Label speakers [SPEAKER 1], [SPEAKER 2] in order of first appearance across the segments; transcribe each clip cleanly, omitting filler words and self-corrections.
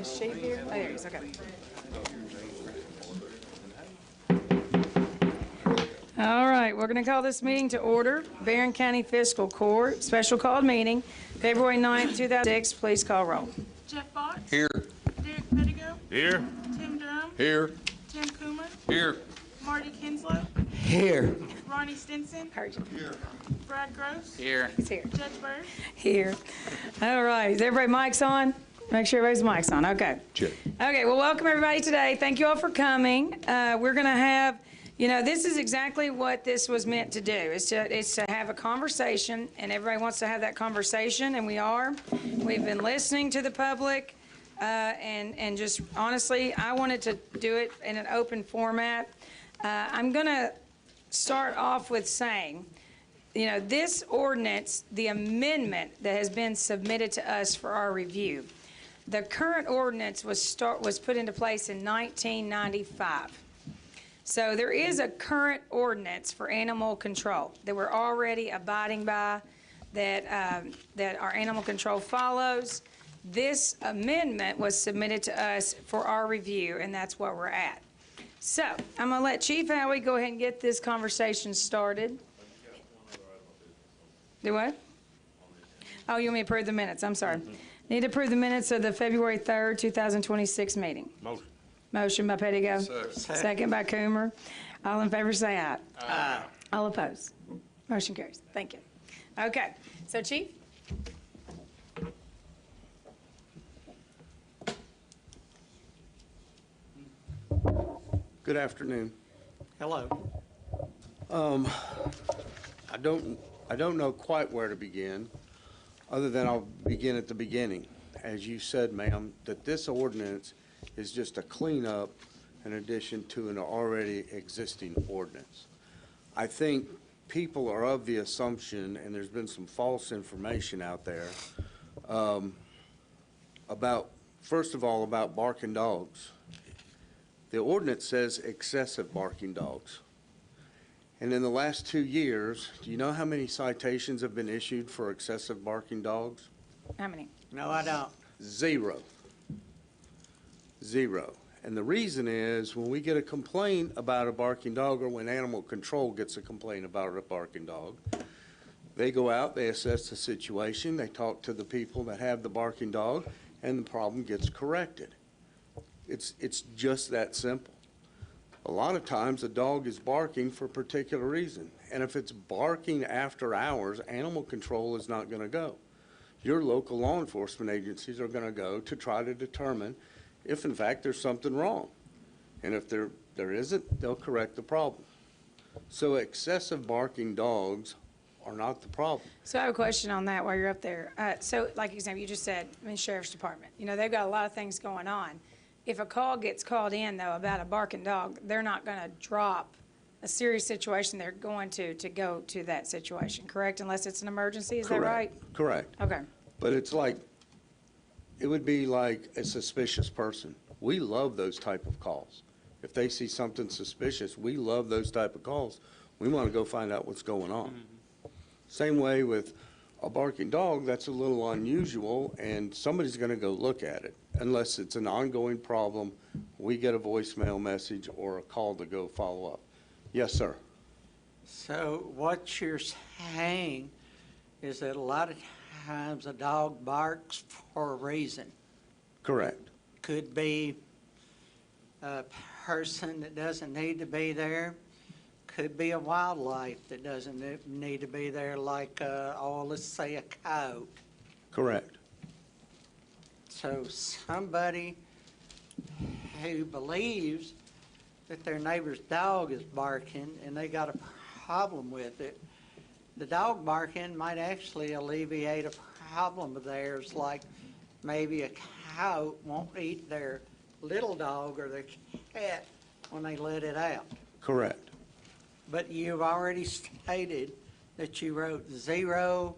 [SPEAKER 1] Is Chief here? Oh, there he is, okay. All right, we're going to call this meeting to order. Barren County Fiscal Court, special called meeting, February 9th, 2006. Please call roll.
[SPEAKER 2] Jeff Botts.
[SPEAKER 3] Here.
[SPEAKER 2] Derek Pettigo.
[SPEAKER 3] Here.
[SPEAKER 2] Tim Durham.
[SPEAKER 3] Here.
[SPEAKER 2] Tim Coomer.
[SPEAKER 3] Here.
[SPEAKER 2] Marty Kinslow.
[SPEAKER 3] Here.
[SPEAKER 2] Ronnie Stinson.
[SPEAKER 3] Here.
[SPEAKER 2] Brad Gross.
[SPEAKER 3] Here.
[SPEAKER 1] He's here.
[SPEAKER 2] Judge Bird.
[SPEAKER 1] Here. All right, is everybody mics on? Make sure everybody's mics on, okay.
[SPEAKER 3] Check.
[SPEAKER 1] Okay, well, welcome everybody today. Thank you all for coming. We're going to have, this is exactly what this was meant to do. It's to have a conversation, and everybody wants to have that conversation, and we are. We've been listening to the public, and just honestly, I wanted to do it in an open format. I'm going to start off with saying, this ordinance, the amendment that has been submitted to us for our review, the current ordinance was put into place in 1995. So there is a current ordinance for animal control that we're already abiding by, that our animal control follows. This amendment was submitted to us for our review, and that's where we're at. So I'm going to let Chief Howie go ahead and get this conversation started. Do what? Oh, you want me to approve the minutes? I'm sorry. Need to approve the minutes of the February 3rd, 2026 meeting.
[SPEAKER 3] Motion.
[SPEAKER 1] Motion by Pettigo.
[SPEAKER 3] Second.
[SPEAKER 1] Second by Coomer. All in favor say aye.
[SPEAKER 3] Aye.
[SPEAKER 1] All opposed. Motion carries. Thank you. Okay. So, Chief?
[SPEAKER 4] Good afternoon.
[SPEAKER 2] Hello.
[SPEAKER 4] I don't know quite where to begin, other than I'll begin at the beginning. As you said, ma'am, that this ordinance is just a cleanup in addition to an already existing ordinance. I think people are of the assumption, and there's been some false information out there, about, first of all, about barking dogs. The ordinance says excessive barking dogs. And in the last 2 years, do you know how many citations have been issued for excessive barking dogs?
[SPEAKER 1] How many?
[SPEAKER 2] No, I don't.
[SPEAKER 4] Zero. Zero. And the reason is when we get a complaint about a barking dog, or when animal control gets a complaint about a barking dog, they go out, they assess the situation, they talk to the people that have the barking dog, and the problem gets corrected. It's just that simple. A lot of times a dog is barking for a particular reason, and if it's barking after hours, animal control is not going to go. Your local law enforcement agencies are going to go to try to determine if in fact there's something wrong, and if there isn't, they'll correct the problem. So excessive barking dogs are not the problem.
[SPEAKER 1] So I have a question on that while you're up there. So, like example, you just said, Sheriff's Department. They've got a lot of things going on. If a call gets called in, though, about a barking dog, they're not going to drop a serious situation. They're going to go to that situation, correct? Unless it's an emergency, is that right?
[SPEAKER 4] Correct.
[SPEAKER 1] Okay.
[SPEAKER 4] But it would be like a suspicious person. We love those type of calls. If they see something suspicious, we love those type of calls. We want to go find out what's going on. Mm-hmm. Same way with a barking dog, that's a little unusual, and somebody's going to go look at it. Unless it's an ongoing problem, we get a voicemail message or a call to go follow up. Yes, sir.
[SPEAKER 5] So what you're saying is that a lot of times a dog barks for a reason.
[SPEAKER 4] Correct.
[SPEAKER 5] Could be a person that doesn't need to be there. Could be a wildlife that doesn't need to be there, like, let's say a coyote.
[SPEAKER 4] Correct.
[SPEAKER 5] So somebody who believes that their neighbor's dog is barking and they got a problem with it, the dog barking might actually alleviate a problem of theirs, like maybe a coyote won't eat their little dog or their cat when they let it out.
[SPEAKER 4] Correct.
[SPEAKER 5] But you've already stated that you wrote 0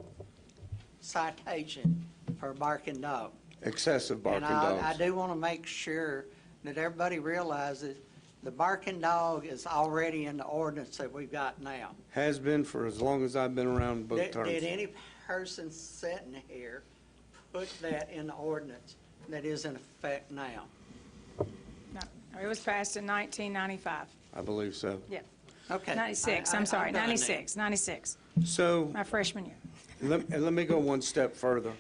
[SPEAKER 5] citation for a barking dog.
[SPEAKER 4] Excessive barking dogs.
[SPEAKER 5] I do want to make sure that everybody realizes the barking dog is already in the ordinance that we've got now.
[SPEAKER 4] Has been for as long as I've been around both terms.
[SPEAKER 5] Did any person sitting here put that in the ordinance that is in effect now?
[SPEAKER 1] No, it was passed in 1995.
[SPEAKER 4] I believe so.
[SPEAKER 1] Yeah,
[SPEAKER 5] Okay.
[SPEAKER 1] 96, I'm sorry, 96,
[SPEAKER 4] So,
[SPEAKER 1] my freshman year.
[SPEAKER 4] and let me go one step further.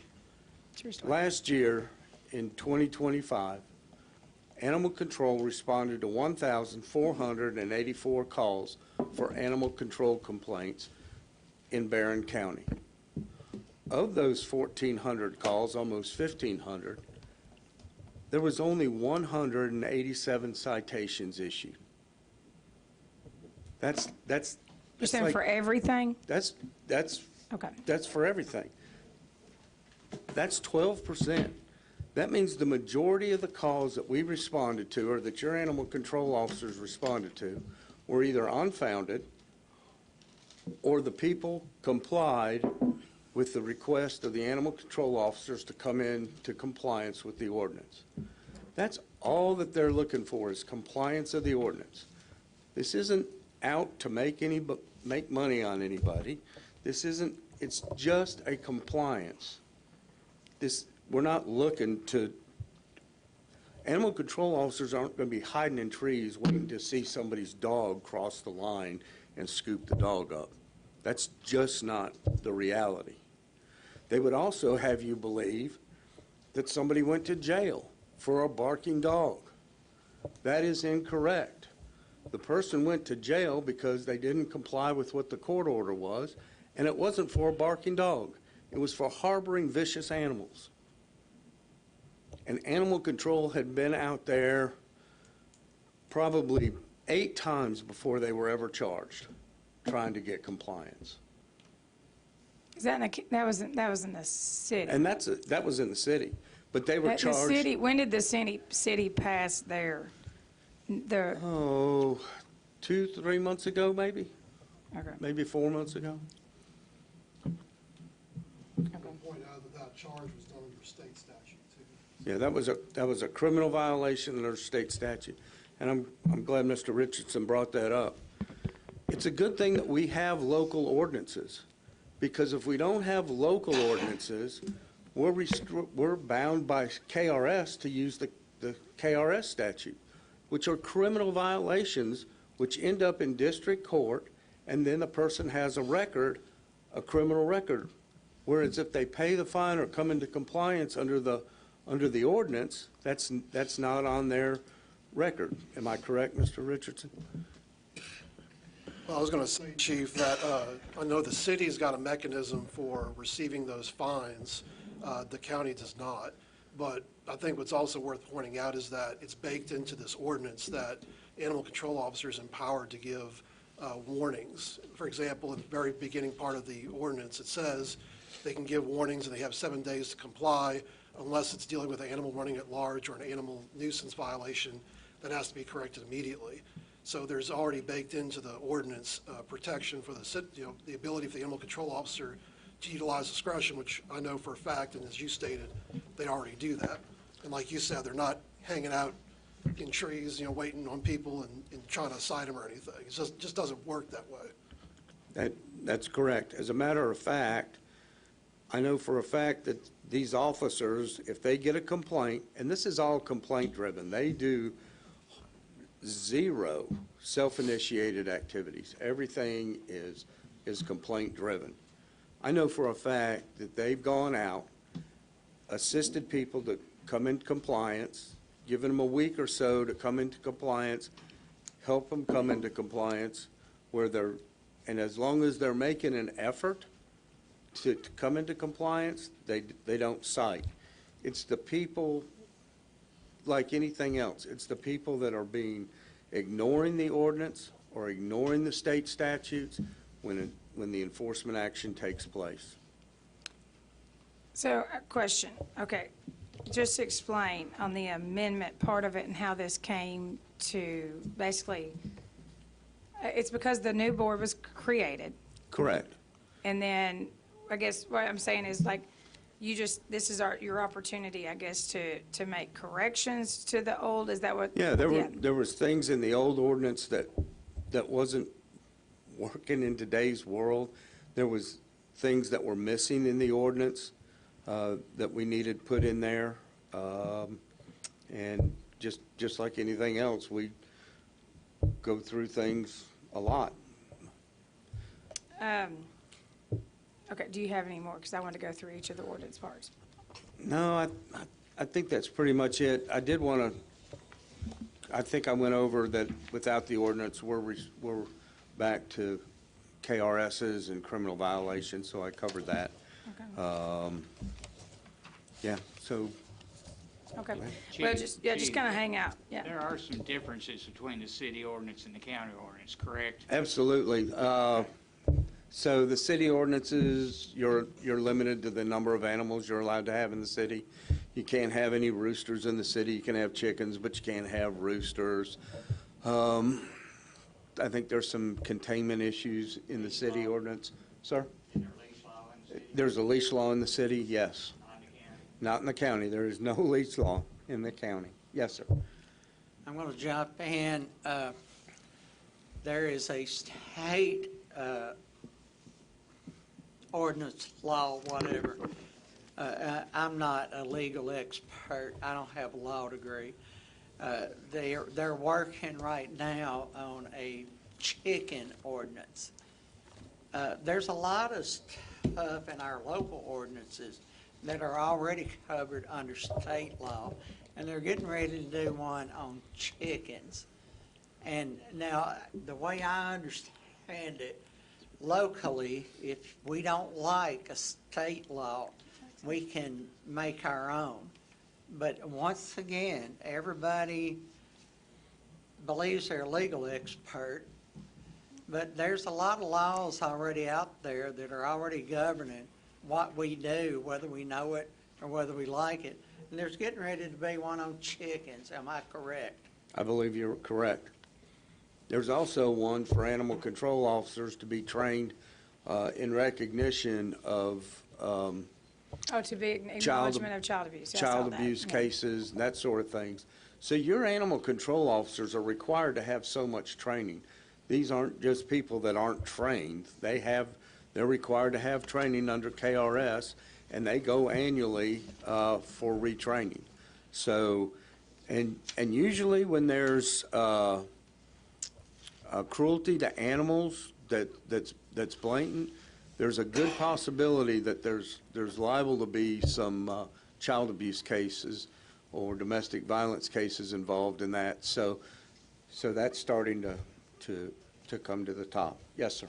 [SPEAKER 1] True story.
[SPEAKER 4] Last year, in 2025, Animal Control responded to 1,484 calls for animal control complaints in Barren County. Of those 1,400 calls, almost 1,500, there was only 187 citations issued.
[SPEAKER 1] You're saying for everything?
[SPEAKER 4] That's
[SPEAKER 1] Okay.
[SPEAKER 4] for everything. That's 12%. That means the majority of the calls that we responded to, or that your animal control officers responded to, were either unfounded, or the people complied with the request of the animal control officers to come into compliance with the ordinance. That's all that they're looking for, is compliance of the ordinance. This isn't out to make money on anybody. It's just a compliance. We're not looking to, animal control officers aren't going to be hiding in trees waiting to see somebody's dog cross the line and scoop the dog up. That's just not the reality. They would also have you believe that somebody went to jail for a barking dog. That is incorrect. The person went to jail because they didn't comply with what the court order was, and it wasn't for a barking dog. It was for harboring vicious animals. And animal control had been out there probably 8 times before they were ever charged, trying to get compliance.
[SPEAKER 1] Is that that was in the city?
[SPEAKER 4] And that was in the city, but they were
[SPEAKER 1] The
[SPEAKER 4] charged.
[SPEAKER 1] city, when did the city pass their,
[SPEAKER 4] Oh, 2-3 months ago, maybe,
[SPEAKER 1] okay.
[SPEAKER 4] maybe 4 months ago.
[SPEAKER 3] Point out that charge was done under state statute, too.
[SPEAKER 4] Yeah, that was a criminal violation under state statute, and I'm glad Mr. Richardson brought that up. It's a good thing that we have local ordinances, because if we don't have local ordinances, we're bound by KRS to use the KRS statute, which are criminal violations which end up in district court, and then the person has a criminal record. Whereas if they pay the fine or come into compliance under the ordinance, that's not on their record. Am I correct, Mr. Richardson?
[SPEAKER 3] Well, I was going to say, Chief, that I know the city's got a mechanism for receiving those fines. The county does not. But I think what's also worth pointing out is that it's baked into this ordinance that animal control officers empowered to give warnings. For example, in the very beginning part of the ordinance, it says they can give warnings and they have 7 days to comply unless it's dealing with an animal running at large or an animal nuisance violation that has to be corrected immediately. So there's already baked into the ordinance protection for the ability for the animal control officer to utilize discretion, which I know for a fact, and as you stated, they already do that. And like you said, they're not hanging out in trees, waiting on people and trying to cite them or anything. It just doesn't work that way.
[SPEAKER 4] That's correct. As a matter of fact, I know for a fact that these officers, if they get a complaint, and this is all complaint-driven, they do 0 self-initiated activities. Everything is complaint-driven. I know for a fact that they've gone out, assisted people to come into compliance, given them a week or so to come into compliance, help them come into compliance, and as long as they're making an effort to come into compliance, they don't cite. It's the people, like anything else, it's the people that are ignoring the ordinance or ignoring the state statutes when the enforcement action takes place.
[SPEAKER 1] So, a question, okay, just explain on the amendment part of it and how this came to, basically, it's because the new board was created,
[SPEAKER 4] Correct.
[SPEAKER 1] and then, I guess what I'm saying is, like, this is your opportunity, I guess, to make corrections to the old, is that what?
[SPEAKER 4] Yeah, there was things in the old ordinance that wasn't working in today's world. There was things that were missing in the ordinance. that we needed put in there. And just like anything else, we go through things a lot.
[SPEAKER 1] Okay, do you have any more? Because I want to go through each of the ordinance parts.
[SPEAKER 4] No, I think that's pretty much it. I did want to, I think I went over that without the ordinance, we're back to KRSs and criminal violations, so I covered that.
[SPEAKER 1] Okay.
[SPEAKER 4] Yeah, so,
[SPEAKER 1] Okay. Well,
[SPEAKER 6] Chief,
[SPEAKER 1] just kind of hang out. Yeah.
[SPEAKER 6] There are some differences between the city ordinance and the county ordinance, correct?
[SPEAKER 4] absolutely. So the city ordinances, you're limited to the number of animals you're allowed to have in the city. You can't have any roosters in the city. You can have chickens, but you can't have roosters. I think there's some containment issues in the city ordinance. Sir?
[SPEAKER 6] Is there leash law in the city?
[SPEAKER 4] There's a leash law in the city, yes.
[SPEAKER 6] Not in the county?
[SPEAKER 4] Not in the county. There is no leash law in the county. Yes, sir.
[SPEAKER 5] I'm going to jump in. There is a state ordinance, law, whatever. I'm not a legal expert. I don't have a law degree. They're working right now on a chicken ordinance. There's a lot of stuff in our local ordinances that are already covered under state law, and they're getting ready to do one on chickens. And now, the way I understand it, locally, if we don't like a state law, we can make our own. But once again, everybody believes they're a legal expert, but there's a lot of laws already out there that are already governing what we do, whether we know it or whether we like it. And there's getting ready to be one on chickens. Am I correct?
[SPEAKER 4] I believe you're correct. There's also one for animal control officers to be trained in recognition of
[SPEAKER 1] To be acknowledgement of child abuse. I saw
[SPEAKER 4] child
[SPEAKER 1] that.
[SPEAKER 4] abuse
[SPEAKER 1] Yeah.
[SPEAKER 4] cases, that sort of things. So your animal control officers are required to have so much training. These aren't just people that aren't trained. They're required to have training under KRS, and they go annually for retraining. So, and usually when there's cruelty to animals that's blatant, there's a good possibility that there's liable to be some child abuse cases or domestic violence cases involved in that. So that's starting to come to the top. Yes, sir.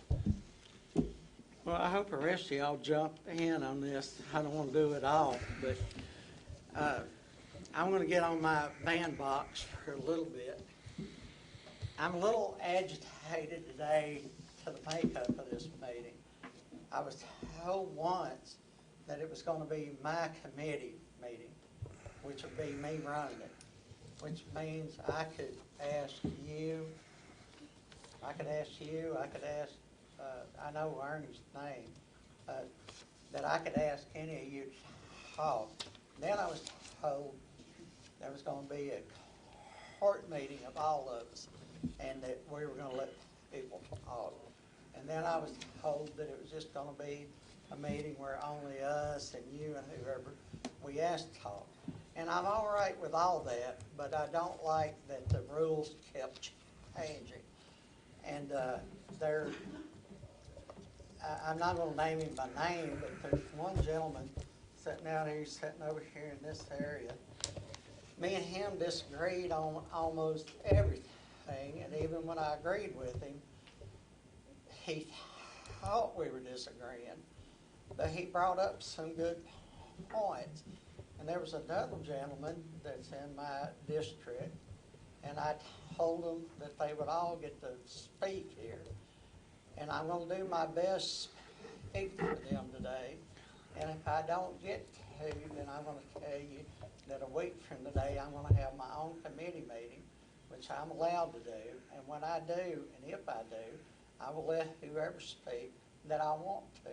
[SPEAKER 5] Well, I hope the rest of y'all jump in on this. I don't want to do it all, but I'm going to get on my bandbox for a little bit. I'm a little agitated today to the makeup of this meeting. I was told once that it was going to be my committee meeting, which would be me running it, which means I could ask you, I could ask, I know Ernie's name, that I could ask any of you to talk. Then I was told there was going to be a court meeting of all of us, and that we were going to let people talk. And then I was told that it was just going to be a meeting where only us and you and whoever we asked to talk. And I'm all right with all that, but I don't like that the rules kept changing. And I'm not going to name him by name, but there's one gentleman sitting out here, sitting over here in this area. Me and him disagreed on almost everything, and even when I agreed with him, he thought we were disagreeing, but he brought up some good points. And there was another gentleman that's in my district, and I told them that they would all get to speak here. And I'm going to do my best to speak for them today. And if I don't get to, then I'm going to tell you that a week from today, I'm going to have my own committee meeting, which I'm allowed to do. And when I do, and if I do, I will let whoever speak that I want to,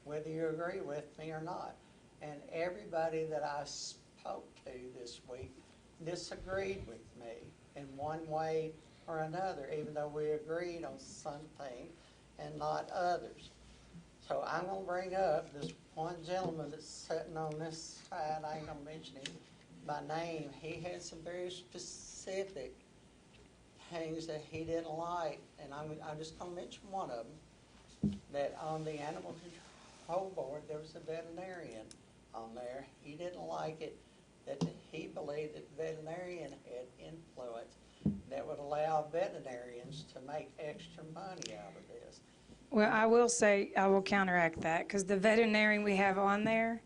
[SPEAKER 5] whether you agree with me or not. And everybody that I spoke to this week disagreed with me in one way or another, even though we agreed on something and not others. So I'm going to bring up this one gentleman that's sitting on this side, I ain't gonna mention him by name, he had some very specific things that he didn't like, and I'm just gonna mention one of them. That on the animal control board, there was a veterinarian on there. He didn't like it, that he believed that the veterinarian had influence that would allow veterinarians to make extra money out of this.
[SPEAKER 1] Well, I will say, I will counteract that, because the veterinarian we have on there,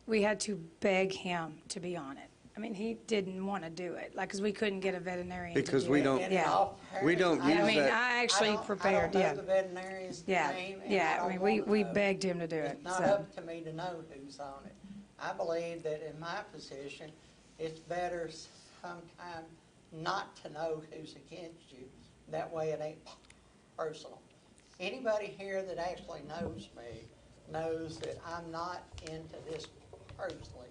[SPEAKER 1] we had to beg him to be on it. I mean, he didn't want to do it, like, because we couldn't get a veterinarian to do it.
[SPEAKER 4] Because we don't-
[SPEAKER 5] And in
[SPEAKER 1] Yeah.
[SPEAKER 5] all
[SPEAKER 4] We don't
[SPEAKER 5] fairness,
[SPEAKER 4] use
[SPEAKER 1] I mean,
[SPEAKER 4] that-
[SPEAKER 1] I actually prepared,
[SPEAKER 5] I
[SPEAKER 1] yeah.
[SPEAKER 5] don't know the veterinarian's
[SPEAKER 1] Yeah,
[SPEAKER 5] name, and
[SPEAKER 1] yeah,
[SPEAKER 5] I
[SPEAKER 1] I mean,
[SPEAKER 5] don't
[SPEAKER 1] we
[SPEAKER 5] wanna know.
[SPEAKER 1] begged him to do it,
[SPEAKER 5] It's not
[SPEAKER 1] so.
[SPEAKER 5] up to me to know who's on it. I believe that in my position, it's better sometimes not to know who's against you. That way it ain't personal. Anybody here that actually knows me knows that I'm not into this personally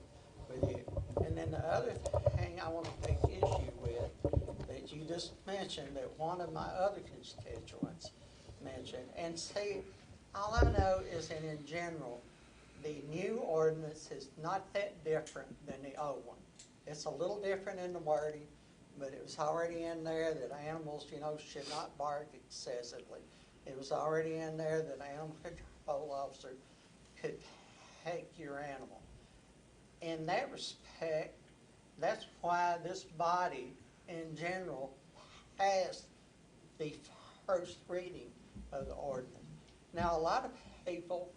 [SPEAKER 5] with you. And then the other thing I want to take issue with, that you just mentioned, that one of my other constituents mentioned, and see, all I know is that in general, the new ordinance is not that different than the old one. It's a little different in the wording, but it was already in there that animals, should not bark excessively. It was already in there that an animal control officer could take your animal. In that respect, that's why this body in general passed the first reading of the ordinance. Now, a lot of people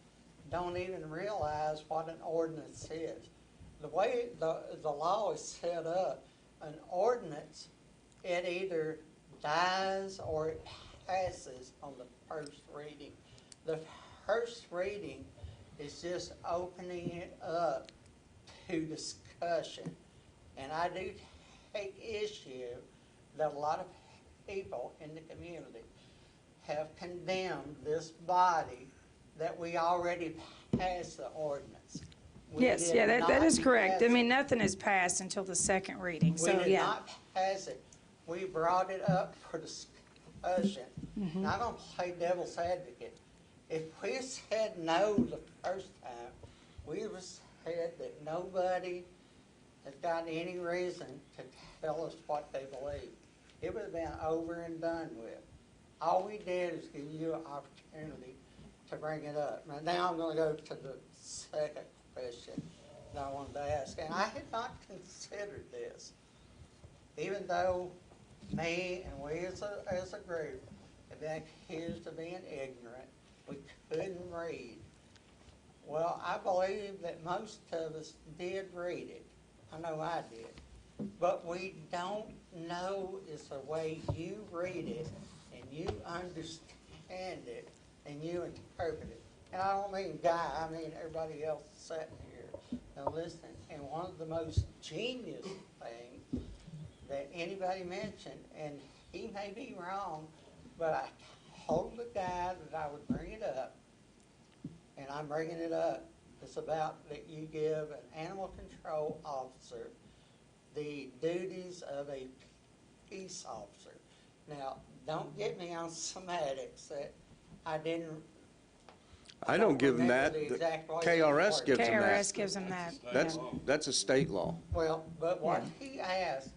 [SPEAKER 5] don't even realize what an ordinance is. The way the law is set up, an ordinance, it either dies or it passes on the first reading. The first reading is just opening it up to discussion. And I do take issue that a lot of people in the community have condemned this body that we already passed the ordinance. We
[SPEAKER 1] Yes,
[SPEAKER 5] did
[SPEAKER 1] yeah, that
[SPEAKER 5] not
[SPEAKER 1] is correct. I
[SPEAKER 5] pass
[SPEAKER 1] mean,
[SPEAKER 5] it.
[SPEAKER 1] nothing is passed until the second reading,
[SPEAKER 5] We
[SPEAKER 1] so,
[SPEAKER 5] did
[SPEAKER 1] yeah.
[SPEAKER 5] not pass it. We brought it up for discussion.
[SPEAKER 1] Mm-hmm.
[SPEAKER 5] Now, I'm gonna play devil's advocate. If we said no the first time, we would have said that nobody has got any reason to tell us what they believe. It would have been over and done with. All we did is give you an opportunity to bring it up. Now I'm gonna go to the second question that I wanted to ask, and I had not considered this. Even though me and we as a group have been accused of being ignorant, we couldn't read. Well, I believe that most of us did read it. I know I did. But we don't know is the way you read it and you understand it and you interpret it. And I don't mean Guy, I mean everybody else sitting here and listening. And one of the most genius things that anybody mentioned, and he may be wrong, but I told the guy that I would bring it up, and I'm bringing it up. It's about that you give an animal control officer the duties of a peace officer. Now, don't get me on semantics that I didn't.
[SPEAKER 4] I don't give them
[SPEAKER 5] remember
[SPEAKER 4] that.
[SPEAKER 5] the exact way
[SPEAKER 4] KRS
[SPEAKER 5] it
[SPEAKER 4] gives them that.
[SPEAKER 1] KRS gives them that.
[SPEAKER 4] That's a state law.
[SPEAKER 5] Well, but what he asked,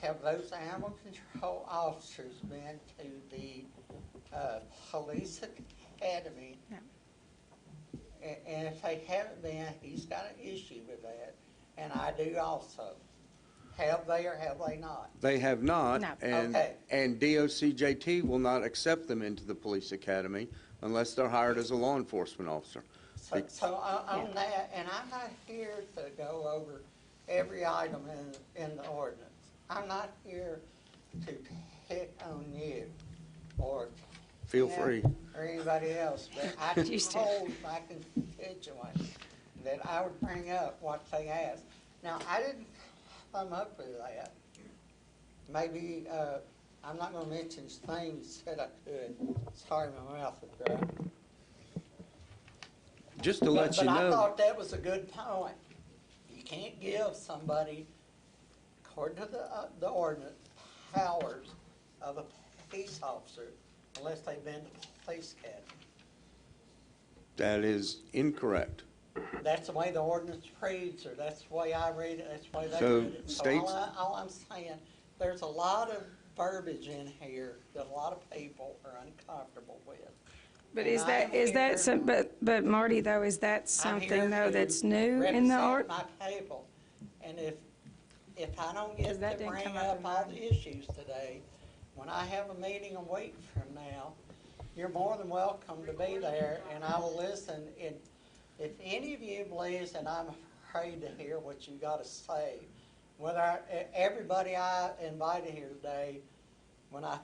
[SPEAKER 5] have those animal control officers been to the police academy?
[SPEAKER 1] No.
[SPEAKER 5] And if they haven't been, he's got an issue with that, and I do also. Have they or have they not?
[SPEAKER 4] They have not,
[SPEAKER 1] No.
[SPEAKER 5] Okay.
[SPEAKER 4] and DOCJT will not accept them into the police academy unless they're hired as a law enforcement officer.
[SPEAKER 5] So on that, and I'm not here to go over every item in the ordinance. I'm not here to pick on you or
[SPEAKER 4] Feel
[SPEAKER 5] Tim
[SPEAKER 4] free.
[SPEAKER 5] or anybody else, but I
[SPEAKER 1] You too.
[SPEAKER 5] told my constituents that I would bring up what they asked. Now, I didn't come up with that. Maybe, I'm not gonna mention things that I could. Sorry, my mouth is dry.
[SPEAKER 4] Just to let you
[SPEAKER 5] But I
[SPEAKER 4] know,
[SPEAKER 5] thought that was a good point. You can't give somebody, according to the ordinance, powers of a police officer unless they've been to police academy.
[SPEAKER 4] That is incorrect.
[SPEAKER 5] That's the way the ordinance reads, or that's the way I read it, that's the way they
[SPEAKER 4] So
[SPEAKER 5] read it. So
[SPEAKER 4] states-
[SPEAKER 5] all I'm saying, there's a lot of verbiage in here that a lot of people are uncomfortable with.
[SPEAKER 1] But
[SPEAKER 5] And
[SPEAKER 1] is
[SPEAKER 5] I
[SPEAKER 1] that,
[SPEAKER 5] am
[SPEAKER 1] is that,
[SPEAKER 5] here-
[SPEAKER 1] some- but Marty, though, is that
[SPEAKER 5] I'm here
[SPEAKER 1] something, though,
[SPEAKER 5] to
[SPEAKER 1] that's new in the art?
[SPEAKER 5] represent my people, and if I don't
[SPEAKER 1] Because
[SPEAKER 5] get
[SPEAKER 1] that
[SPEAKER 5] to
[SPEAKER 1] didn't
[SPEAKER 5] bring
[SPEAKER 1] come up
[SPEAKER 5] up
[SPEAKER 1] in
[SPEAKER 5] all
[SPEAKER 1] mine.
[SPEAKER 5] the issues today, when I have a meeting a week from now, you're more than welcome to be there, and I will listen. And if any of you believes that I'm afraid to hear what you got to say, everybody I invited here today, when I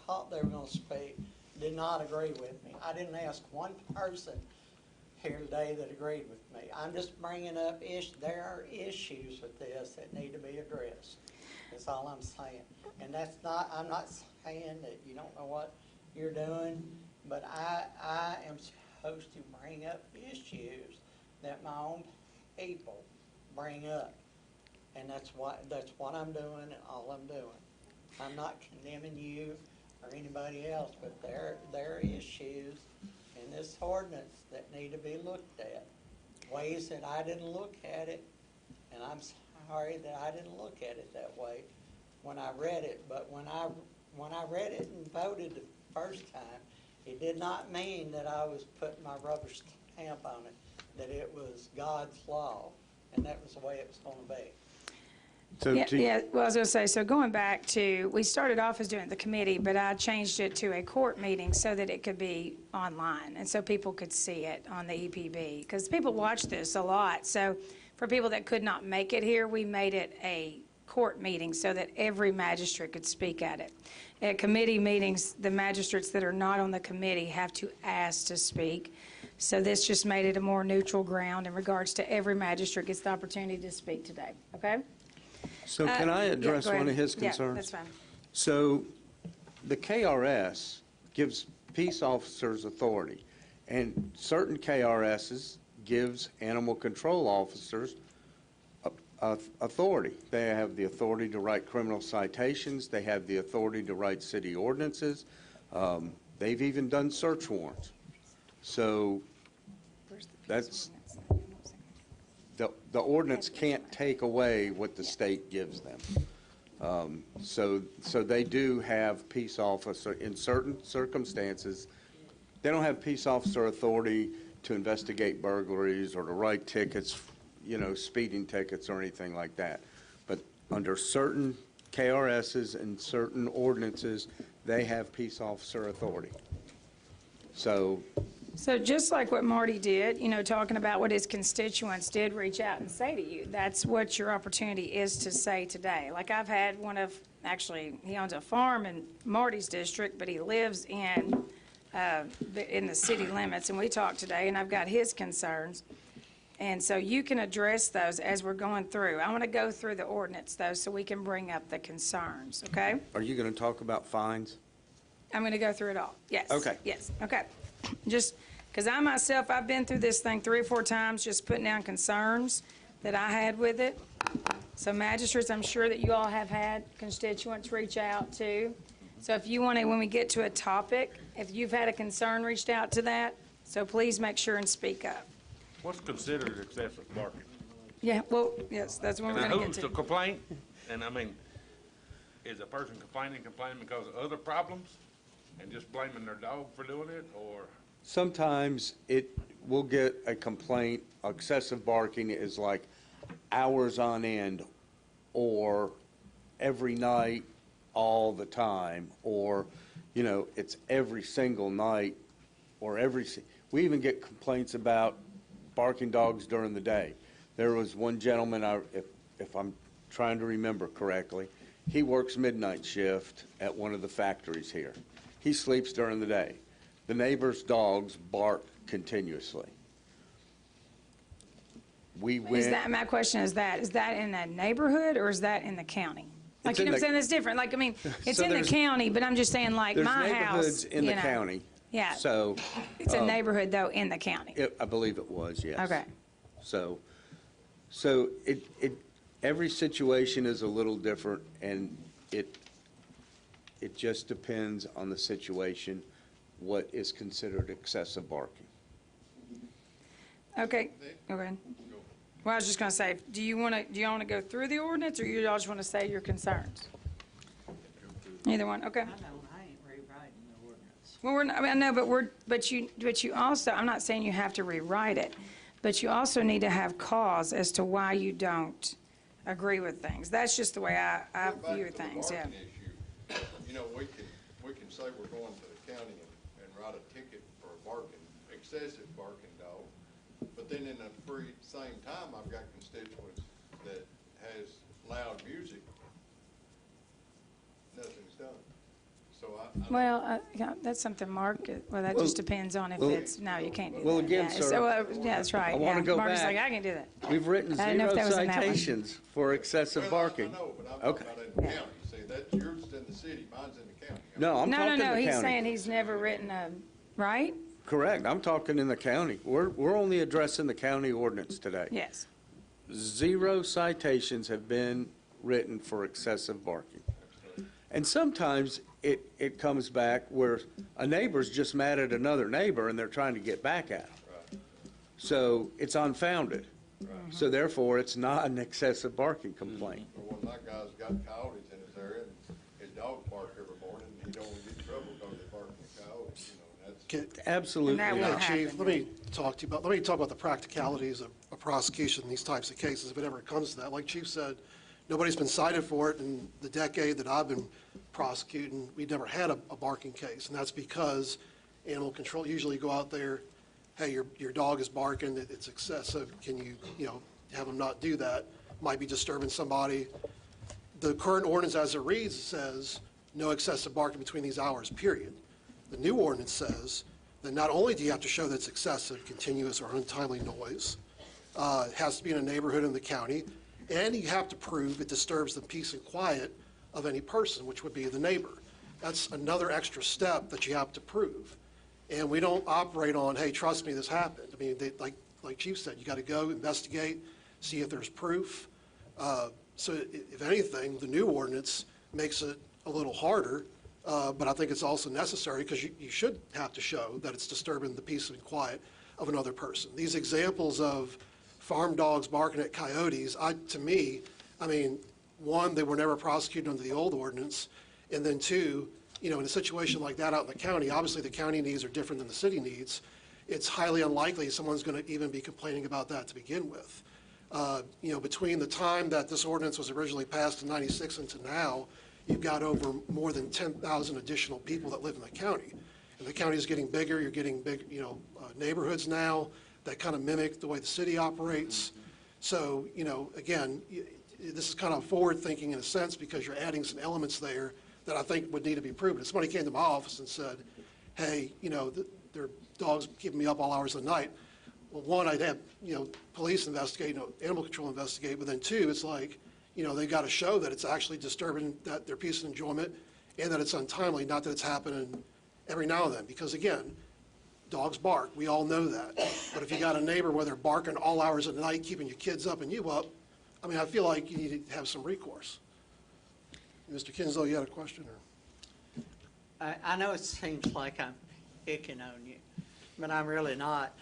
[SPEAKER 5] thought they were going to speak, did not agree with me. I didn't ask one person here today that agreed with me. I'm just bringing up there are issues with this that need to be addressed. That's all I'm saying. And I'm not saying that you don't know what you're doing, but I am supposed to bring up issues that my own people bring up. And that's what I'm doing and all I'm doing. I'm not condemning you or anybody else, but there are issues in this ordinance that need to be looked at. Ways that I didn't look at it, and I'm sorry that I didn't look at it that way when I read it. But when I read it and voted the first time, it did not mean that I was putting my rubber stamp on it, that it was God's law, and that was the way it was going to be.
[SPEAKER 4] So
[SPEAKER 1] Yeah,
[SPEAKER 4] to-
[SPEAKER 1] yeah, well, I was going to say, so going back to, we started off as doing it the committee, but I changed it to a court meeting so that it could be online, and so people could see it on the EPB, because people watch this a lot. So for people that could not make it here, we made it a court meeting so that every magistrate could speak at it. At committee meetings, the magistrates that are not on the committee have to ask to speak. So this just made it a more neutral ground in regards to every magistrate gets the opportunity to speak today, okay?
[SPEAKER 4] So can I
[SPEAKER 1] Yeah,
[SPEAKER 4] address
[SPEAKER 1] go
[SPEAKER 4] one
[SPEAKER 1] ahead.
[SPEAKER 4] of his
[SPEAKER 1] Yeah,
[SPEAKER 4] concerns?
[SPEAKER 1] that's fine.
[SPEAKER 4] So the KRS gives peace officers authority, and certain KRSs gives animal control officers authority. They have the authority to write criminal citations. They have the authority to write city ordinances. They've even done search warrants. So that's, the ordinance can't take away what the state gives them. So they do have peace officer, in certain circumstances, they don't have peace officer authority to investigate burglaries or to write tickets, speeding tickets or anything like that. But under certain KRSs and certain ordinances, they have peace officer authority. So
[SPEAKER 1] So just like what Marty did, talking about what his constituents did reach out and say to you, that's what your opportunity is to say today. Like I've had actually, he owns a farm in Marty's district, but he lives in the city limits, and we talked today, and I've got his concerns. And so you can address those as we're going through. I want to go through the ordinance, though, so we can bring up the concerns, okay?
[SPEAKER 4] are you going to talk about fines?
[SPEAKER 1] I'm going to go through it all. Yes.
[SPEAKER 4] Okay.
[SPEAKER 1] Yes, okay. Just, because I myself, I've been through this thing 3 or 4 times, just putting down concerns that I had with it. So magistrates, I'm sure that you all have had constituents reach out to. So if you want to, when we get to a topic, if you've had a concern, reached out to that, so please make sure and speak up.
[SPEAKER 7] What's considered excessive barking?
[SPEAKER 1] Yeah, well, yes, that's what we're
[SPEAKER 7] And
[SPEAKER 1] going to
[SPEAKER 7] who's
[SPEAKER 1] get
[SPEAKER 7] the
[SPEAKER 1] to.
[SPEAKER 7] complaint? And I mean, is a person complaining because of other problems and just blaming their dog for doing it, or?
[SPEAKER 4] Sometimes we'll get a complaint, excessive barking is like hours on end, or every night, all the time, or, it's every single night, or we even get complaints about barking dogs during the day. There was one gentleman, if I'm trying to remember correctly, he works midnight shift at one of the factories here. He sleeps during the day. The neighbors' dogs bark continuously.
[SPEAKER 1] My question is that in a neighborhood or is that in the county? Like,
[SPEAKER 4] It's
[SPEAKER 1] you
[SPEAKER 4] in
[SPEAKER 1] know what I'm
[SPEAKER 4] the-
[SPEAKER 1] saying? It's different. Like, I mean, it's
[SPEAKER 4] So
[SPEAKER 1] in the
[SPEAKER 4] there's-
[SPEAKER 1] county, but I'm just saying like
[SPEAKER 4] There's
[SPEAKER 1] my house.
[SPEAKER 4] neighborhoods in the county.
[SPEAKER 1] Yeah.
[SPEAKER 4] So,
[SPEAKER 1] It's a neighborhood though in the county.
[SPEAKER 4] I believe it was, yes.
[SPEAKER 1] Okay.
[SPEAKER 4] So every situation is a little different, and it just depends on the situation, what is considered excessive barking.
[SPEAKER 1] Okay, go ahead. Well, I was just gonna say, do y'all wanna go through the ordinance, or you all just wanna say your concerns? Either one, okay.
[SPEAKER 5] I ain't rewriting the ordinance.
[SPEAKER 1] Well, I mean, I know, but you also, I'm not saying you have to rewrite it, but you also need to have cause as to why you don't agree with things. That's just the way I
[SPEAKER 8] Back
[SPEAKER 1] view
[SPEAKER 8] to the
[SPEAKER 1] things, yeah.
[SPEAKER 8] barking issue. You know, we can say we're going to the county and write a ticket for a barking, excessive barking dog. But then in the same time, I've got constituents that has loud music. Nothing's done. So I.
[SPEAKER 1] Well, yeah, that's something Mark, well, that just depends on if
[SPEAKER 4] well-
[SPEAKER 1] it's, no, you can't do that.
[SPEAKER 4] Well, again,
[SPEAKER 1] Yeah,
[SPEAKER 4] sir,
[SPEAKER 1] so, yeah, that's right.
[SPEAKER 4] I wanna
[SPEAKER 1] yeah.
[SPEAKER 4] go
[SPEAKER 1] Mark is
[SPEAKER 4] back.
[SPEAKER 1] like, I can do that.
[SPEAKER 4] We've written
[SPEAKER 1] I didn't know if
[SPEAKER 4] zero
[SPEAKER 1] that was in that one.
[SPEAKER 4] citations for excessive
[SPEAKER 8] Well,
[SPEAKER 4] barking.
[SPEAKER 8] I know, but I'm
[SPEAKER 4] Okay.
[SPEAKER 8] talking about in the county. See, that's yours in the city, mine's in the county.
[SPEAKER 4] No, I'm
[SPEAKER 1] No,
[SPEAKER 4] talking
[SPEAKER 1] no,
[SPEAKER 4] the
[SPEAKER 1] he's
[SPEAKER 4] county.
[SPEAKER 1] saying he's never written a, right?
[SPEAKER 4] Correct, I'm talking in the county. We're only addressing the county ordinance today.
[SPEAKER 1] Yes.
[SPEAKER 4] Zero citations have been written for excessive barking. And sometimes it comes back where a neighbor's just mad at another neighbor and they're trying to get back at them. So it's unfounded. So therefore, it's not an excessive barking complaint.
[SPEAKER 8] Or one of my guys got coyotes in his area, and his dog bark every morning, and he don't get in trouble because they barking at coyotes, you know, and that's.
[SPEAKER 4] Absolutely
[SPEAKER 1] And that
[SPEAKER 4] not.
[SPEAKER 1] won't
[SPEAKER 3] Hey, Chief,
[SPEAKER 1] happen.
[SPEAKER 3] let me talk about the practicalities of a prosecution in these types of cases, if it ever comes to that. Like Chief said, nobody's been cited for it in the decade that I've been prosecuting. We've never had a barking case, and that's because animal control, usually go out there, hey, your dog is barking, it's excessive, can you have them not do that? Might be disturbing somebody. The current ordinance as it reads says no excessive barking between these hours, period. The new ordinance says that not only do you have to show that it's excessive, continuous, or untimely noise, it has to be in a neighborhood in the county, and you have to prove it disturbs the peace and quiet of any person, which would be the neighbor. That's another extra step that you have to prove. And we don't operate on, hey, trust me, this happened. I mean, like Chief said, you got to go investigate, see if there's proof. So if anything, the new ordinance makes it a little harder, but I think it's also necessary because you should have to show that it's disturbing the peace and quiet of another person. These examples of farm dogs barking at coyotes, to me, I mean, one, they were never prosecuted under the old ordinance, and then two, in a situation like that out in the county, obviously the county needs are different than the city needs. It's highly unlikely someone's going to even be complaining about that to begin with. Between the time that this ordinance was originally passed in '96 and to now, you've got over more than 10,000 additional people that live in the county. And the county is getting bigger, you're getting big, neighborhoods now that kind of mimic the way the city operates. So, again, this is kind of forward thinking in a sense because you're adding some elements there that I think would need to be proven. If somebody came to my office and said, hey, their dog's keeping me up all hours of the night, well, one, I'd have, police investigate, animal control investigate, but then two, it's like, they got to show that it's actually disturbing their peace and enjoyment and that it's untimely, not that it's happening every now and then. Because again, dogs bark, we all know that. But if you got a neighbor where they're barking all hours of the night, keeping your kids up and you up, I mean, I feel like you need to have some recourse. Mr. Kinslow, you had a question? Or?
[SPEAKER 5] I know it seems like I'm picking on you, but I'm really not.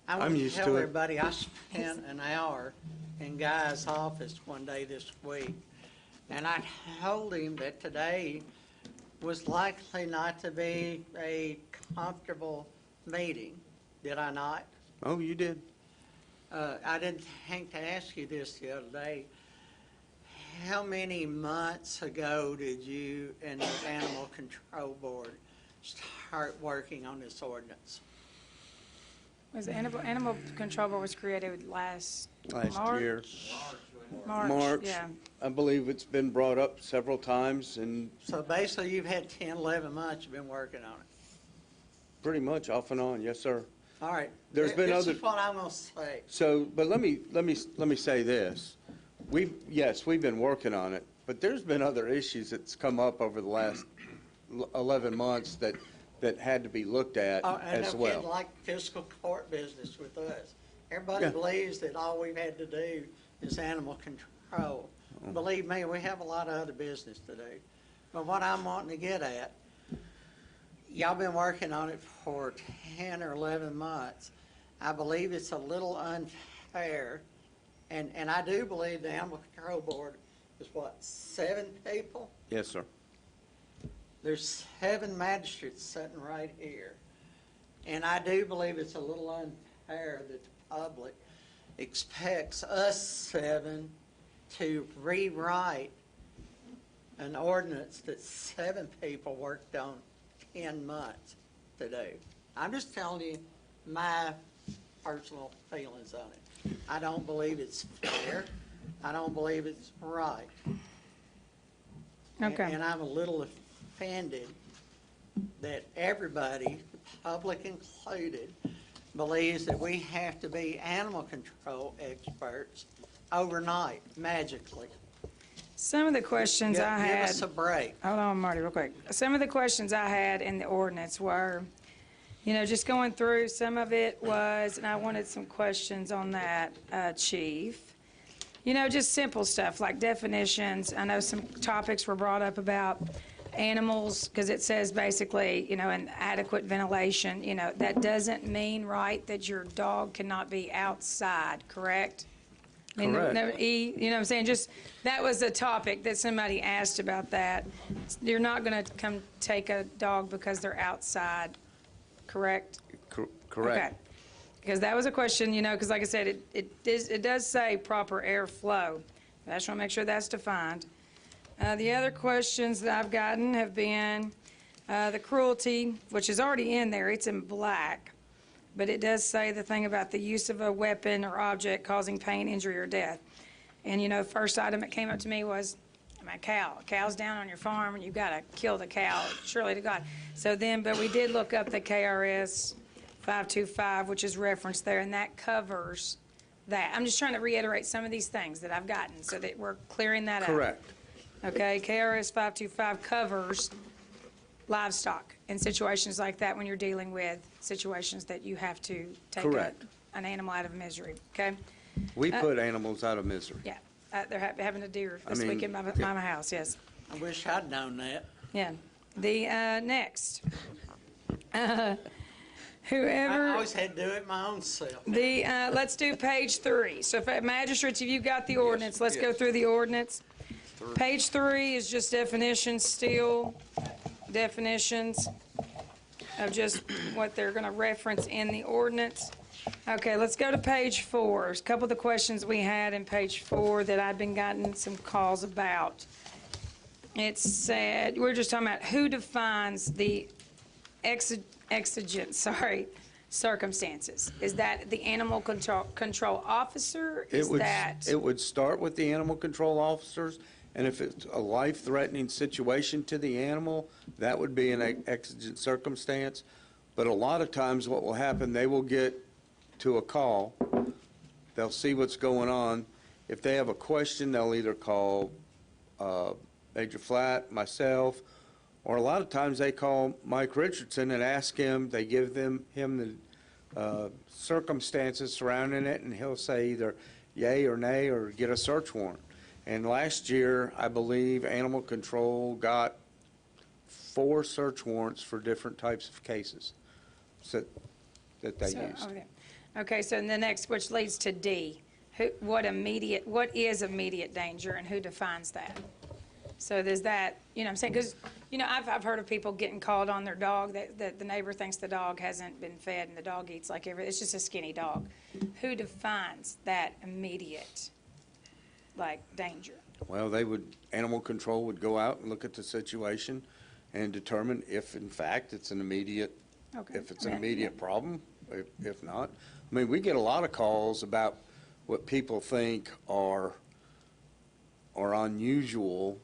[SPEAKER 5] I
[SPEAKER 4] I'm
[SPEAKER 5] want to
[SPEAKER 4] used
[SPEAKER 5] tell
[SPEAKER 4] to it.
[SPEAKER 5] everybody I spent an hour in Guy's office one day this week, and I told him that today was likely not to be a comfortable meeting. Did I not?
[SPEAKER 4] Oh, you did.
[SPEAKER 5] I didn't think to ask you this the other day. How many months ago did you and the Animal Control Board start working on this ordinance?
[SPEAKER 1] Was the animal control board was created last
[SPEAKER 4] Last
[SPEAKER 1] March?
[SPEAKER 4] year,
[SPEAKER 1] March, yeah.
[SPEAKER 4] I believe it's been brought up several times and
[SPEAKER 5] So basically, you've had 10, 11 months you've been working on it.
[SPEAKER 4] pretty much off and on, yes, sir.
[SPEAKER 5] All right.
[SPEAKER 4] There's been
[SPEAKER 5] This
[SPEAKER 4] other-
[SPEAKER 5] is what I'm going to say.
[SPEAKER 4] So, but let me say this. Yes, we've been working on it, but there's been other issues that's come up over the last 11 months that had to be looked at
[SPEAKER 5] And
[SPEAKER 4] as
[SPEAKER 5] they're
[SPEAKER 4] well.
[SPEAKER 5] getting like fiscal court business with us. Everybody
[SPEAKER 4] Yeah.
[SPEAKER 5] believes that all we've had to do is animal control.
[SPEAKER 4] Oh.
[SPEAKER 5] Believe me, we have a lot of other business to do. But what I'm wanting to get at, y'all been working on it for 10 or 11 months. I believe it's a little unfair, and I do believe the Animal Control Board is what, 7 people?
[SPEAKER 4] Yes, sir.
[SPEAKER 5] There's 7 magistrates sitting right here. And I do believe it's a little unfair that the public expects us 7 to rewrite an ordinance that 7 people worked on 10 months to do. I'm just telling you my personal feelings on it. I don't believe it's fair. I don't believe it's right.
[SPEAKER 1] Okay.
[SPEAKER 5] And I'm a little offended that everybody, the public included, believes that we have to be animal control experts overnight, magically.
[SPEAKER 1] Some of the questions I
[SPEAKER 5] Give
[SPEAKER 1] had.
[SPEAKER 5] us a break.
[SPEAKER 1] Hold on, Marty, real quick. Some of the questions I had in the ordinance were, just going through, some of it was, and I wanted some questions on that, Chief. Just simple stuff like definitions. I know some topics were brought up about animals, because it says basically, an adequate ventilation, that doesn't mean, right, that your dog cannot be outside, correct? I mean,
[SPEAKER 4] Correct.
[SPEAKER 1] you know what I'm saying? Just, that was a topic that somebody asked about that. You're not going to come take a dog because they're outside, correct?
[SPEAKER 4] Correct.
[SPEAKER 1] Okay. Because that was a question, because like I said, it does say proper airflow. I just want to make sure that's defined. The other questions that I've gotten have been the cruelty, which is already in there. It's in black. But it does say the thing about the use of a weapon or object causing pain, injury, or death. And, first item that came up to me was, a cow. A cow's down on your farm, and you've got to kill the cow, surely to God. But we did look up the KRS 525, which is referenced there, and that covers that. I'm just trying to reiterate some of these things that I've gotten so that we're clearing that up.
[SPEAKER 4] Correct.
[SPEAKER 1] Okay, KRS 525 covers livestock in situations like that when you're dealing with situations that you have to take
[SPEAKER 4] Correct.
[SPEAKER 1] an animal out of misery, okay?
[SPEAKER 4] We put animals out of misery.
[SPEAKER 1] Yeah, they're having a deer this
[SPEAKER 4] mean,
[SPEAKER 1] week in my house, yes.
[SPEAKER 5] I wish I'd known that.
[SPEAKER 1] Yeah. The next.
[SPEAKER 5] I
[SPEAKER 1] Whoever,
[SPEAKER 5] always had to do it my own self.
[SPEAKER 1] let's do page 3. So if magistrates, if you've got the ordinance, let's go through the ordinance. Page 3 is just definitions still, definitions of just what they're going to reference in the ordinance. Okay, let's go to page 4. There's a couple of the questions we had in page 4 that I've been gotten some calls about. It said, we're just talking about who defines the exigent circumstances. Is that the animal control officer?
[SPEAKER 4] It would start with the animal control officers, and if it's a life-threatening situation to the animal, that would be an exigent circumstance. But a lot of times what will happen, they will get to a call, they'll see what's going on. If they have a question, they'll either call Major Flatt, myself, or a lot of times they call Mike Richardson and ask him, they give him the circumstances surrounding it, and he'll say either yay or nay or get a search warrant. And last year, I believe Animal Control got 4 search warrants for different types of cases that they used.
[SPEAKER 1] Okay, so the next, which leads to D, what is immediate danger and who defines that? So there's that, what I'm saying? Because, I've heard of people getting called on their dog, that the neighbor thinks the dog hasn't been fed and the dog eats like it's just a skinny dog. Who defines that immediate, danger?
[SPEAKER 4] Well, Animal Control would go out and look at the situation and determine if, in fact, it's an immediate, if it's an immediate problem, if not. I mean, we get a lot of calls about what people think are unusual,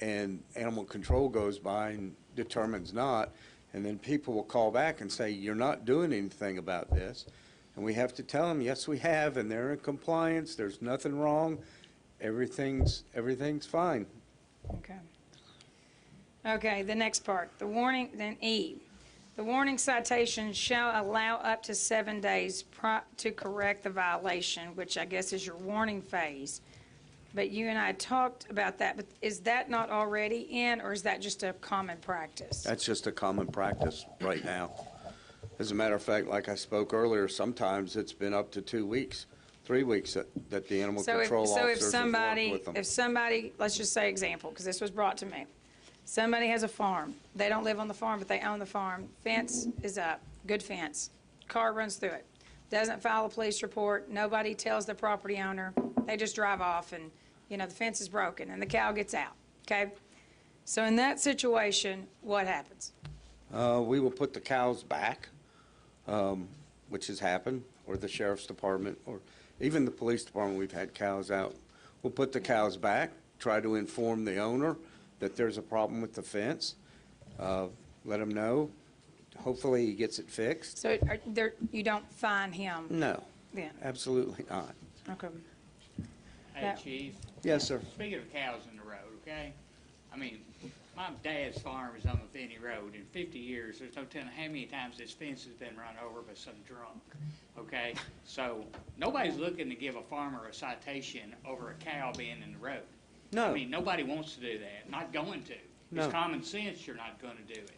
[SPEAKER 4] and Animal Control goes by and determines not, and then people will call back and say, you're not doing anything about this. And we have to tell them, yes, we have, and they're in compliance, there's nothing wrong, everything's fine.
[SPEAKER 1] Okay, the next part, the warning, then E. The warning citation shall allow up to 7 days to correct the violation, which I guess is your warning phase. But you and I talked about that, but is that not already in, or is that just a common practice?
[SPEAKER 4] That's just a common practice right now. As a matter of fact, like I spoke earlier, sometimes it's been up to 2 weeks, 3 weeks that the animal control
[SPEAKER 1] So if
[SPEAKER 4] officers have worked
[SPEAKER 1] somebody,
[SPEAKER 4] with them.
[SPEAKER 1] if somebody, let's just say example, because this was brought to me. Somebody has a farm. They don't live on the farm, but they own the farm. Fence is up, good fence. Car runs through it. Doesn't file a police report. Nobody tells the property owner. They just drive off and, the fence is broken and the cow gets out, okay? So in that situation, what happens?
[SPEAKER 4] We will put the cows back, which has happened, or the sheriff's department, or even the police department, we've had cows out. We'll put the cows back, try to inform the owner that there's a problem with the fence, let him know. Hopefully he gets it fixed.
[SPEAKER 1] So you don't fine him
[SPEAKER 4] No,
[SPEAKER 1] then?
[SPEAKER 4] absolutely not.
[SPEAKER 1] Okay.
[SPEAKER 6] Hey,
[SPEAKER 1] Yeah.
[SPEAKER 6] Chief,
[SPEAKER 4] Yes, sir.
[SPEAKER 6] speaking of cows in the road, okay? I mean, my dad's farm is on the Finney Road. In 50 years, there's no telling how many times this fence has been run over by some drunk, okay? So nobody's looking to give a farmer a citation over a cow being in the road.
[SPEAKER 4] No.
[SPEAKER 6] I mean, nobody wants to do that, not going to.
[SPEAKER 4] No.
[SPEAKER 6] It's common sense you're not gonna do it.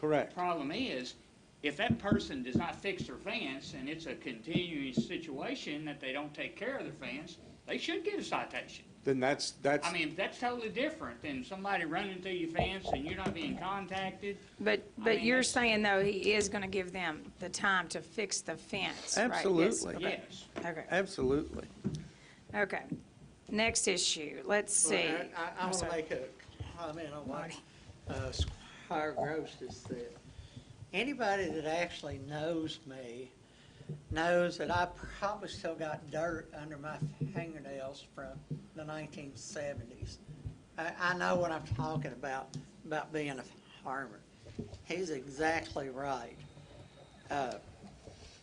[SPEAKER 4] Correct.
[SPEAKER 6] Problem is, if that person does not fix their fence and it's a continuing situation that they don't take care of their fence, they should get a citation.
[SPEAKER 4] Then that's,
[SPEAKER 6] I mean, that's totally different than somebody running through your fence and you're not being contacted.
[SPEAKER 1] But
[SPEAKER 6] mean,
[SPEAKER 1] you're
[SPEAKER 6] that's-
[SPEAKER 1] saying, though, he is going to give them the time to fix the fence, right? Yes,
[SPEAKER 4] Absolutely.
[SPEAKER 1] okay.
[SPEAKER 6] Yes.
[SPEAKER 1] Okay,
[SPEAKER 4] absolutely.
[SPEAKER 1] okay. Next issue, let's see.
[SPEAKER 5] I
[SPEAKER 1] I'm
[SPEAKER 5] want to
[SPEAKER 1] sorry.
[SPEAKER 5] make a comment on what
[SPEAKER 1] Marty.
[SPEAKER 5] Squire Gross just said. Anybody that actually knows me knows that I probably still got dirt under my fingernails from the 1970s. I know what I'm talking about being a farmer. He's exactly right.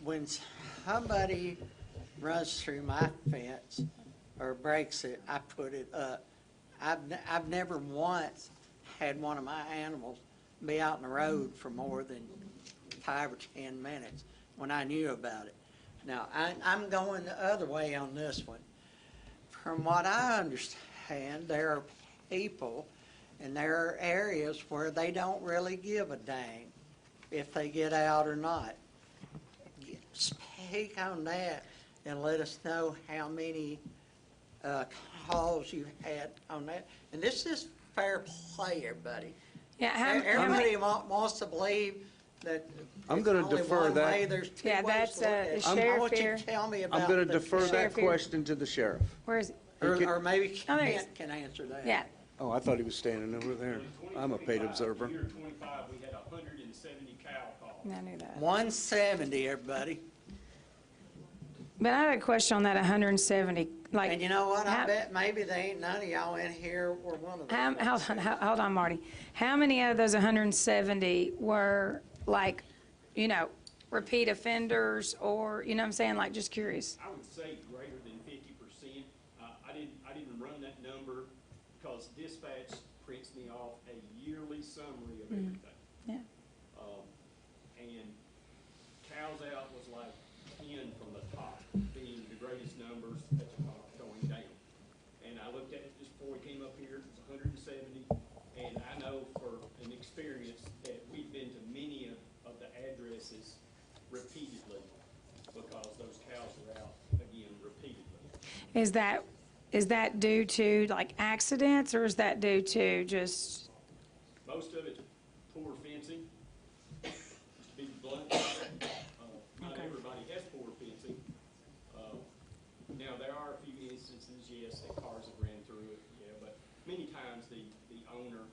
[SPEAKER 5] When somebody runs through my fence or breaks it, I put it up. I've never once had one of my animals be out in the road for more than 5 or 10 minutes when I knew about it. Now, I'm going the other way on this one. From what I understand, there are people and there are areas where they don't really give a dang if they get out or not. Speak on that and let us know how many calls you've had on that. And this is fair play, everybody.
[SPEAKER 1] Yeah, how
[SPEAKER 5] Everybody
[SPEAKER 1] many,
[SPEAKER 5] wants to believe that
[SPEAKER 4] I'm
[SPEAKER 5] it's
[SPEAKER 4] gonna
[SPEAKER 5] only
[SPEAKER 4] defer
[SPEAKER 5] one
[SPEAKER 4] that.
[SPEAKER 5] way, there's two
[SPEAKER 1] Yeah,
[SPEAKER 5] ways
[SPEAKER 1] that's,
[SPEAKER 5] to look at
[SPEAKER 1] the
[SPEAKER 5] it.
[SPEAKER 1] sheriff
[SPEAKER 5] I want you
[SPEAKER 1] here.
[SPEAKER 5] to tell me about
[SPEAKER 4] I'm going
[SPEAKER 5] the
[SPEAKER 4] to defer that
[SPEAKER 1] sheriff here.
[SPEAKER 4] question to the sheriff.
[SPEAKER 1] where is it?
[SPEAKER 5] Or maybe
[SPEAKER 1] Oh, there he is.
[SPEAKER 5] Kent can answer that.
[SPEAKER 1] Yeah,
[SPEAKER 4] Oh, I thought he was standing over there. I'm a paid observer.
[SPEAKER 9] Year 25, we had 170 cow calls.
[SPEAKER 1] I knew that.
[SPEAKER 5] 170, everybody.
[SPEAKER 1] But I had a question on that 170, like.
[SPEAKER 5] And you know what? I
[SPEAKER 1] how-
[SPEAKER 5] bet maybe they ain't none of y'all in here were one of them.
[SPEAKER 1] Hold on, Marty. How many out of those 170 were like, repeat offenders or, you know what I'm saying, like, just curious?
[SPEAKER 9] I would say greater than 50%. I didn't run that number because dispatch prints me off a yearly summary of everything.
[SPEAKER 1] Yeah.
[SPEAKER 9] And cows out was like 10 from the top, being the greatest numbers at the top going down. And I looked at it just before we came up here, it was 170. And I know for an experience that we've been to many of the addresses repeatedly because those cows are out again repeatedly.
[SPEAKER 1] Is that due to like accidents or is that due to just,
[SPEAKER 9] Most of it's poor fencing, just to be blunt. Not
[SPEAKER 1] Okay.
[SPEAKER 9] everybody has poor fencing. Now, there are a few instances, yes, that cars have ran through it, yeah, but many times the owner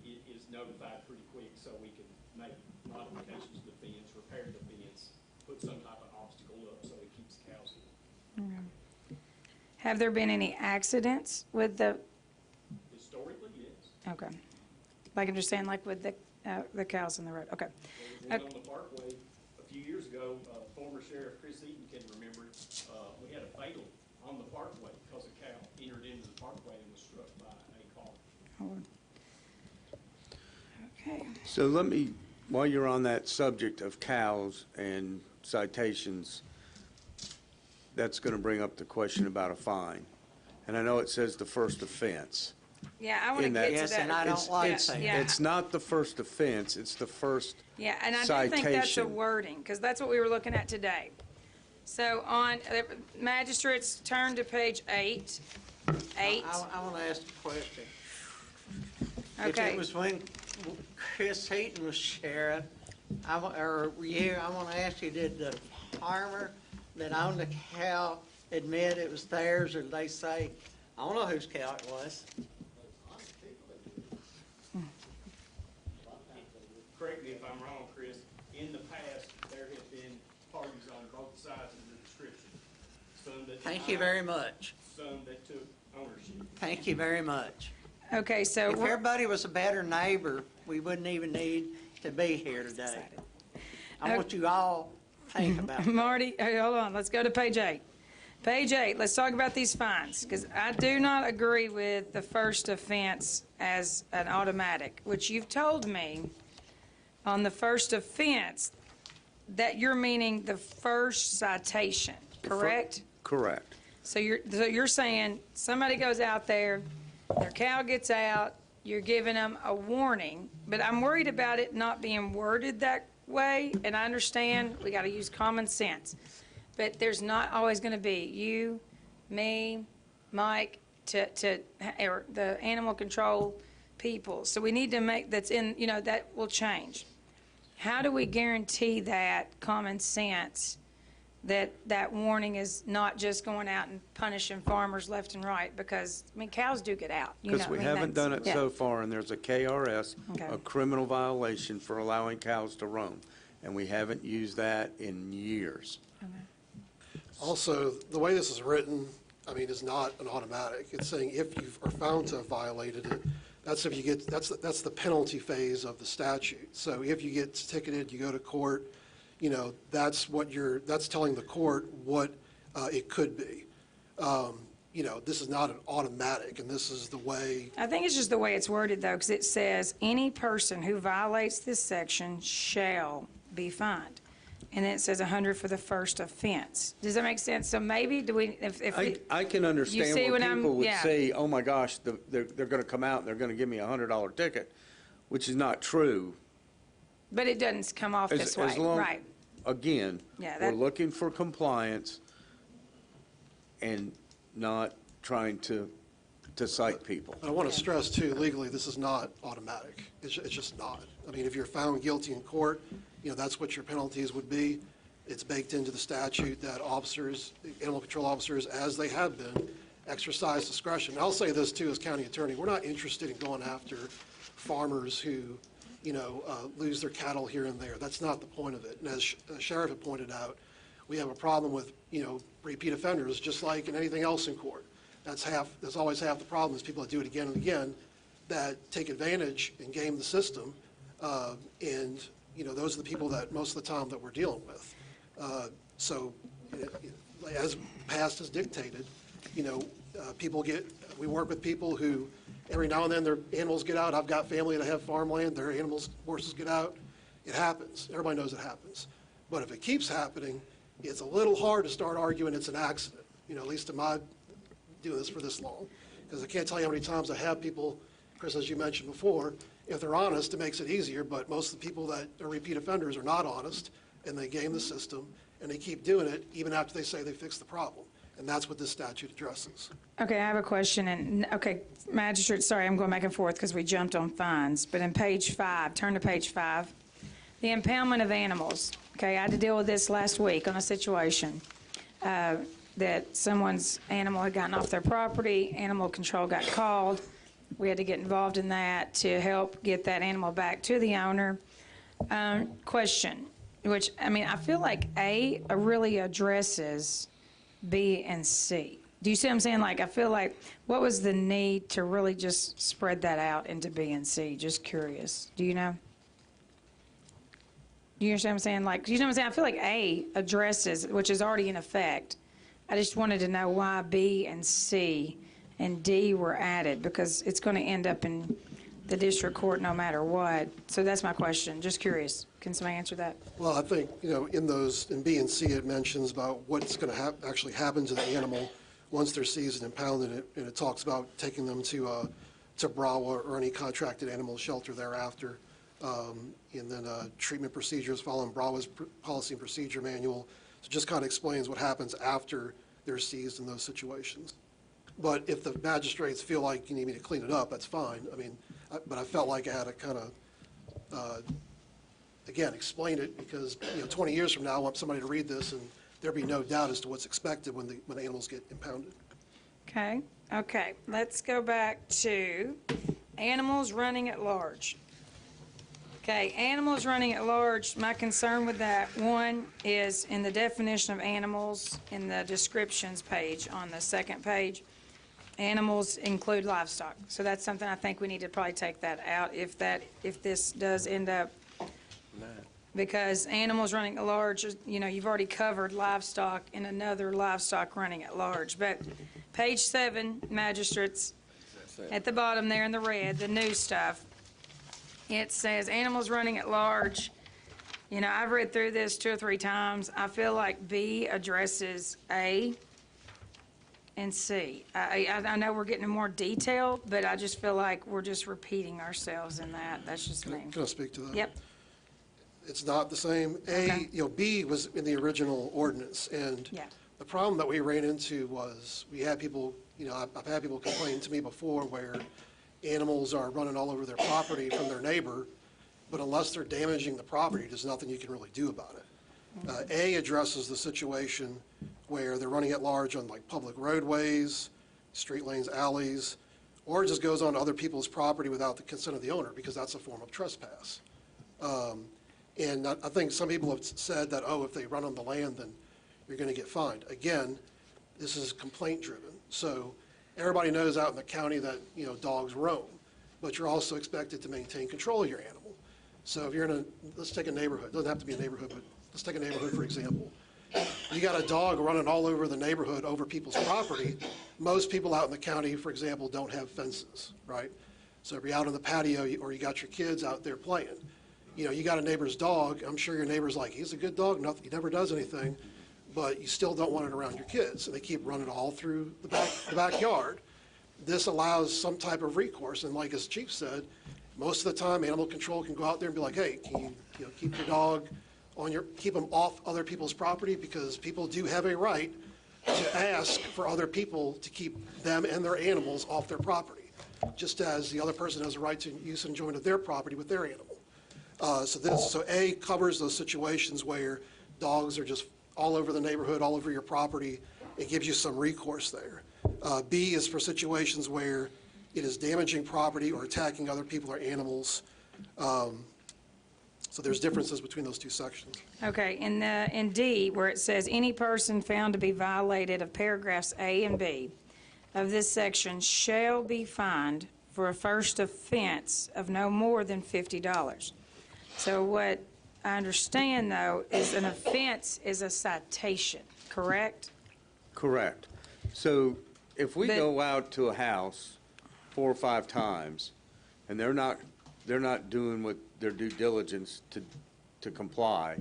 [SPEAKER 9] is notified pretty quick so we can make modifications to the fence, repair the fence, put some type of obstacle up so it keeps the cows in.
[SPEAKER 1] have there been any accidents with the,
[SPEAKER 9] Historically, yes.
[SPEAKER 1] okay. Like I'm just saying, like with the cows in the road, okay.
[SPEAKER 9] There was one on the Parkway a few years ago, former Sheriff Chris Eaton can remember it. We had a fatal on the Parkway because a cow entered into the Parkway and was struck by a car.
[SPEAKER 1] Okay.
[SPEAKER 4] So let me, while you're on that subject of cows and citations, that's going to bring up the question about a fine. And I know it says the first offense.
[SPEAKER 1] Yeah, I want to
[SPEAKER 4] in that-
[SPEAKER 1] get to
[SPEAKER 5] Yes,
[SPEAKER 1] that.
[SPEAKER 5] and I don't like
[SPEAKER 4] It's-
[SPEAKER 5] that.
[SPEAKER 1] Yeah.
[SPEAKER 4] It's not the first offense, it's the first
[SPEAKER 1] Yeah, and I do think that's a
[SPEAKER 4] citation.
[SPEAKER 1] wording, because that's what we were looking at today. So on, magistrates, turn to page 8. 8,
[SPEAKER 5] I want to ask a question. If
[SPEAKER 1] okay.
[SPEAKER 5] it was when Chris Heaton was sheriff, I want to ask you, did the farmer that owned the cow admit it was theirs, or did they say, I don't know whose cow it was?
[SPEAKER 9] Correct me if I'm wrong, Chris, in the past, there have been parties on both sides of the description. Some that
[SPEAKER 5] Thank you
[SPEAKER 9] denied,
[SPEAKER 5] very much.
[SPEAKER 9] some that took ownership.
[SPEAKER 5] Thank you very much.
[SPEAKER 1] Okay, so,
[SPEAKER 5] If everybody was a better neighbor, we wouldn't even need to be here today. I want you all to think about that.
[SPEAKER 1] Marty, hey, hold on, let's go to page 8. Page 8, let's talk about these fines, because I do not agree with the first offense as an automatic, which you've told me on the first offense that you're meaning the first citation, correct?
[SPEAKER 4] Correct.
[SPEAKER 1] So you're saying somebody goes out there, their cow gets out, you're giving them a warning, but I'm worried about it not being worded that way, and I understand we got to use common sense. But there's not always going to be you, me, Mike, or the animal control people. So we need to make, that's in, that will change. How do we guarantee that common sense, that warning is not just going out and punishing farmers left and right? Because, cows do get out.
[SPEAKER 4] Because we haven't done it
[SPEAKER 1] yeah.
[SPEAKER 4] so far, and there's a KRS,
[SPEAKER 1] Okay.
[SPEAKER 4] a criminal violation for allowing cows to roam, and we haven't used that in years.
[SPEAKER 3] Also, the way this is written, is not an automatic. It's saying if you are found to have violated it, that's if you get, that's the penalty phase of the statute. So if you get ticketed, you go to court, that's telling the court what it could be. This is not an automatic, and this is the way.
[SPEAKER 1] I think it's just the way it's worded, though, because it says, any person who violates this section shall be fined. And then it says 100 for the first offense. Does that make sense? So maybe, do we, if we,
[SPEAKER 4] I can understand
[SPEAKER 1] see
[SPEAKER 4] where
[SPEAKER 1] what I'm-
[SPEAKER 4] people would
[SPEAKER 1] yeah.
[SPEAKER 4] say, oh my gosh, they're going to come out and they're going to give me a $100 ticket, which is not true.
[SPEAKER 1] but it doesn't come off this way,
[SPEAKER 4] As long,
[SPEAKER 1] right?
[SPEAKER 4] again,
[SPEAKER 1] Yeah,
[SPEAKER 4] we're
[SPEAKER 1] that-
[SPEAKER 4] looking for compliance and not trying to cite people.
[SPEAKER 3] But I want to stress, too, legally, this is not automatic. It's just not. If you're found guilty in court, that's what your penalties would be. It's baked into the statute that officers, animal control officers, as they have been, exercise discretion. I'll say this, too, as county attorney, we're not interested in going after farmers who, lose their cattle here and there. That's not the point of it. And as Sheriff had pointed out, we have a problem with, repeat offenders, just like in anything else in court. That's always half the problem, is people that do it again and again, that take advantage and game the system. Those are the people that most of the time that we're dealing with. As past has dictated, we work with people who, every now and then their animals get out. I've got family that have farmland, their horses get out. It happens. Everybody knows it happens. But if it keeps happening, it's a little hard to start arguing it's an accident, at least in my doing this for this long. Because I can't tell you how many times I have people, Chris, as you mentioned before, if they're honest, it makes it easier, but most of the people that are repeat offenders are not honest, and they game the system, and they keep doing it even after they say they fixed the problem. And that's what this statute addresses.
[SPEAKER 1] Okay, I have a question, and, Magistrate, sorry, I'm going back and forth because we jumped on fines, but in page 5, turn to page 5, the impoundment of animals. Okay, I had to deal with this last week on a situation that someone's animal had gotten off their property, animal control got called. We had to get involved in that to help get that animal back to the owner. Question, which, I feel like A really addresses B and C. Do you see what I'm saying? I feel like, what was the need to really just spread that out into B and C? Just curious. Do you know? Do you understand what I'm saying? I feel like A addresses, which is already in effect. I just wanted to know why B and C and D were added, because it's going to end up in the district court no matter what. So that's my question. Just curious. Can somebody answer that?
[SPEAKER 3] Well, I think, in B and C, it mentions about what's going to actually happen to the animal once they're seized and impounded, and it talks about taking them to to Brahwa or any contracted animal shelter thereafter. And then treatment procedures following Brahwa's policy and procedure manual. So it just kind of explains what happens after they're seized in those situations. But if the magistrates feel like you need me to clean it up, that's fine. I mean, but I felt like I had to kind of, again, explain it because, 20 years from now, I want somebody to read this and there'll be no doubt as to what's expected when animals get impounded.
[SPEAKER 1] Okay, let's go back to animals running at large. Okay, animals running at large, my concern with that, one, is in the definition of animals in the descriptions page on the second page, animals include livestock. So that's something I think we need to probably take that out if this does end up, because animals running at large, you've already covered livestock and another livestock running at large. But page 7, magistrates, at the bottom there in the red, the new stuff, it says animals running at large. I've read through this 2 or 3 times. I feel like B addresses A and C. I know we're getting more detail, but I just feel like we're just repeating ourselves in that. That's just me.
[SPEAKER 3] Can I speak to that?
[SPEAKER 1] Yep.
[SPEAKER 3] It's not the same.
[SPEAKER 1] Okay.
[SPEAKER 3] B was in the original ordinance, and
[SPEAKER 1] Yeah.
[SPEAKER 3] the problem that we ran into was we had people, I've had people complain to me before where animals are running all over their property from their neighbor, but unless they're damaging the property, there's nothing you can really do about it. A addresses the situation where they're running at large on like public roadways, street lanes, alleys, or it just goes on other people's property without the consent of the owner, because that's a form of trespass. And I think some people have said that, if they run on the land, then you're going to get fined. Again, this is complaint driven. So everybody knows out in the county that, dogs roam, but you're also expected to maintain control of your animal. So if you're let's take a neighborhood, it doesn't have to be a neighborhood, but let's take a neighborhood, for example. You got a dog running all over the neighborhood, over people's property. Most people out in the county, for example, don't have fences, right? So if you're out on the patio or you got your kids out there playing, you got a neighbor's dog, I'm sure your neighbor's like, he's a good dog, he never does anything, but you still don't want it around your kids. And they keep running all through the backyard. This allows some type of recourse, and like as Chief said, most of the time, animal control can go out there and be like, hey, can you keep your dog keep them off other people's property, because people do have a right to ask for other people to keep them and their animals off their property, just as the other person has a right to use and enjoyment of their property with their animal. So A covers those situations where dogs are just all over the neighborhood, all over your property. It gives you some recourse there. B is for situations where it is damaging property or attacking other people or animals. So there's differences between those two sections.
[SPEAKER 1] Okay, in D, where it says, any person found to be violated of paragraphs A and B of this section shall be fined for a first offense of no more than $50. So what I understand, though, is an offense is a citation, correct?
[SPEAKER 4] Correct. So if we
[SPEAKER 1] But-
[SPEAKER 4] go out to a house 4 or 5 times and they're not doing what their due diligence to comply,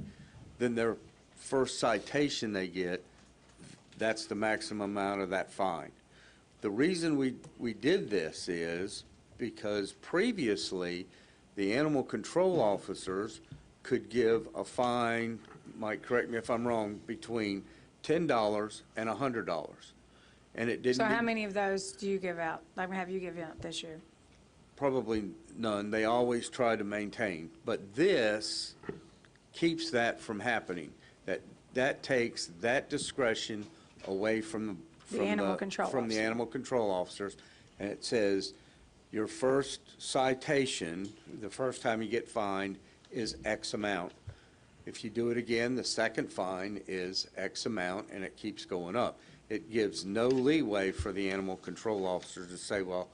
[SPEAKER 4] then their first citation they get, that's the maximum amount of that fine. The reason we did this is because previously the animal control officers could give a fine, Mike, correct me if I'm wrong, between $10 and $100. And it didn't.
[SPEAKER 1] So how many of those do you give out? Like, have you given out this year?
[SPEAKER 4] Probably none. They always try to maintain. But this keeps that from happening. That takes that discretion away from
[SPEAKER 1] The animal control
[SPEAKER 4] from the
[SPEAKER 1] officer.
[SPEAKER 4] animal control officers. And it says your first citation, the first time you get fined, is X amount. If you do it again, the second fine is X amount, and it keeps going up. It gives no leeway for the animal control officer to say, well,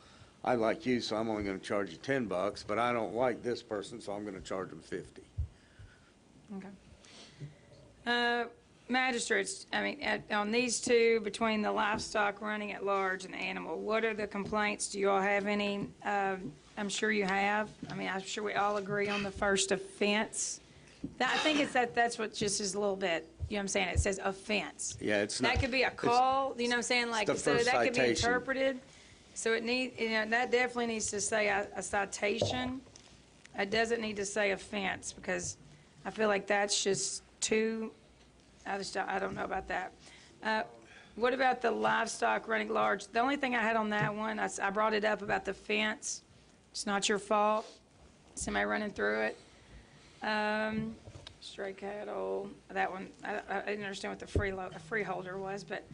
[SPEAKER 4] I like you, so I'm only going to charge you $10, but I don't like this person, so I'm going to charge them $50.
[SPEAKER 1] Okay. Magistrates, I mean, on these two, between the livestock running at large and the animal, what are the complaints? Do you all have any? I'm sure you have. I mean, I'm sure we all agree on the first offense. I think it's that's what just is a little bit, you know what I'm saying? It says offense.
[SPEAKER 4] Yeah, it's not.
[SPEAKER 1] That could be a call, you know what I'm saying? Like,
[SPEAKER 4] the
[SPEAKER 1] so
[SPEAKER 4] first
[SPEAKER 1] that could be
[SPEAKER 4] citation.
[SPEAKER 1] interpreted. So that definitely needs to say a citation. It doesn't need to say offense, because I feel like that's just too, I don't know about that. What about the livestock running large? The only thing I had on that one, I brought it up about the fence. It's not your fault. Somebody running through it. Stray cattle, that one, I didn't understand what the freeholder was, but,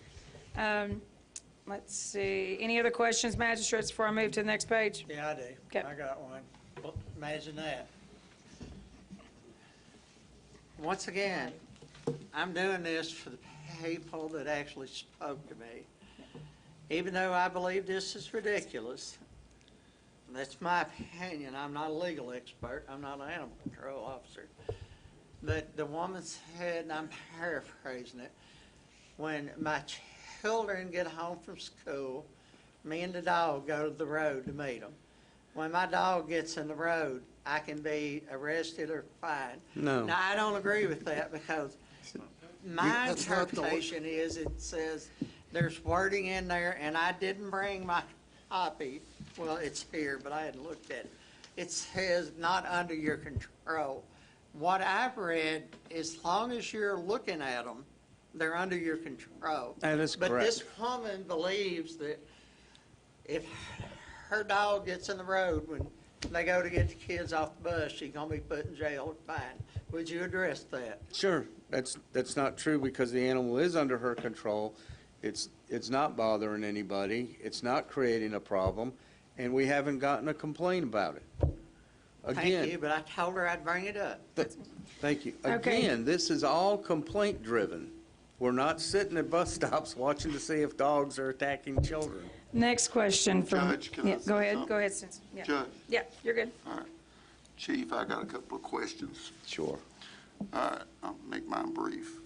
[SPEAKER 1] let's see. Any other questions, magistrates, before I move to the next page?
[SPEAKER 5] Yeah, I do.
[SPEAKER 1] Okay.
[SPEAKER 5] I got one. Well, imagine that. Once again, I'm doing this for the people that actually spoke to me. Even though I believe this is ridiculous, that's my opinion. I'm not a legal expert. I'm not an animal control officer. But the woman said, and I'm paraphrasing it, when my children get home from school, me and the dog go to the road to meet them. When my dog gets in the road, I can be arrested or fined.
[SPEAKER 4] No.
[SPEAKER 5] Now, I don't agree with that, because my
[SPEAKER 3] That's not the-
[SPEAKER 5] interpretation is, it says, there's wording in there, and I didn't bring my copy. Well, it's here, but I hadn't looked at it. It says not under your control. What I've read, as long as you're looking at them, they're under your control.
[SPEAKER 4] That is
[SPEAKER 5] But
[SPEAKER 4] correct.
[SPEAKER 5] this woman believes that if her dog gets in the road when they go to get the kids off the bus, she's gonna be put in jail or fined. Would you address that?
[SPEAKER 4] Sure, that's not true, because the animal is under her control. It's not bothering anybody. It's not creating a problem, and we haven't gotten a complaint about it.
[SPEAKER 5] Thank you,
[SPEAKER 4] Again,
[SPEAKER 5] but I told her I'd bring it up.
[SPEAKER 4] thank you.
[SPEAKER 1] Okay.
[SPEAKER 4] Again, this is all complaint driven. We're not sitting at bus stops watching to see if dogs are attacking children.
[SPEAKER 1] Next question from.
[SPEAKER 10] Judge, can I
[SPEAKER 1] Yeah,
[SPEAKER 10] say
[SPEAKER 1] go ahead,
[SPEAKER 10] something?
[SPEAKER 1] go ahead, Stinson. Yeah.
[SPEAKER 10] Judge,
[SPEAKER 1] Yeah, you're good.
[SPEAKER 10] all right. Chief, I got a couple of questions.
[SPEAKER 4] Sure.
[SPEAKER 10] All right, I'll make mine brief.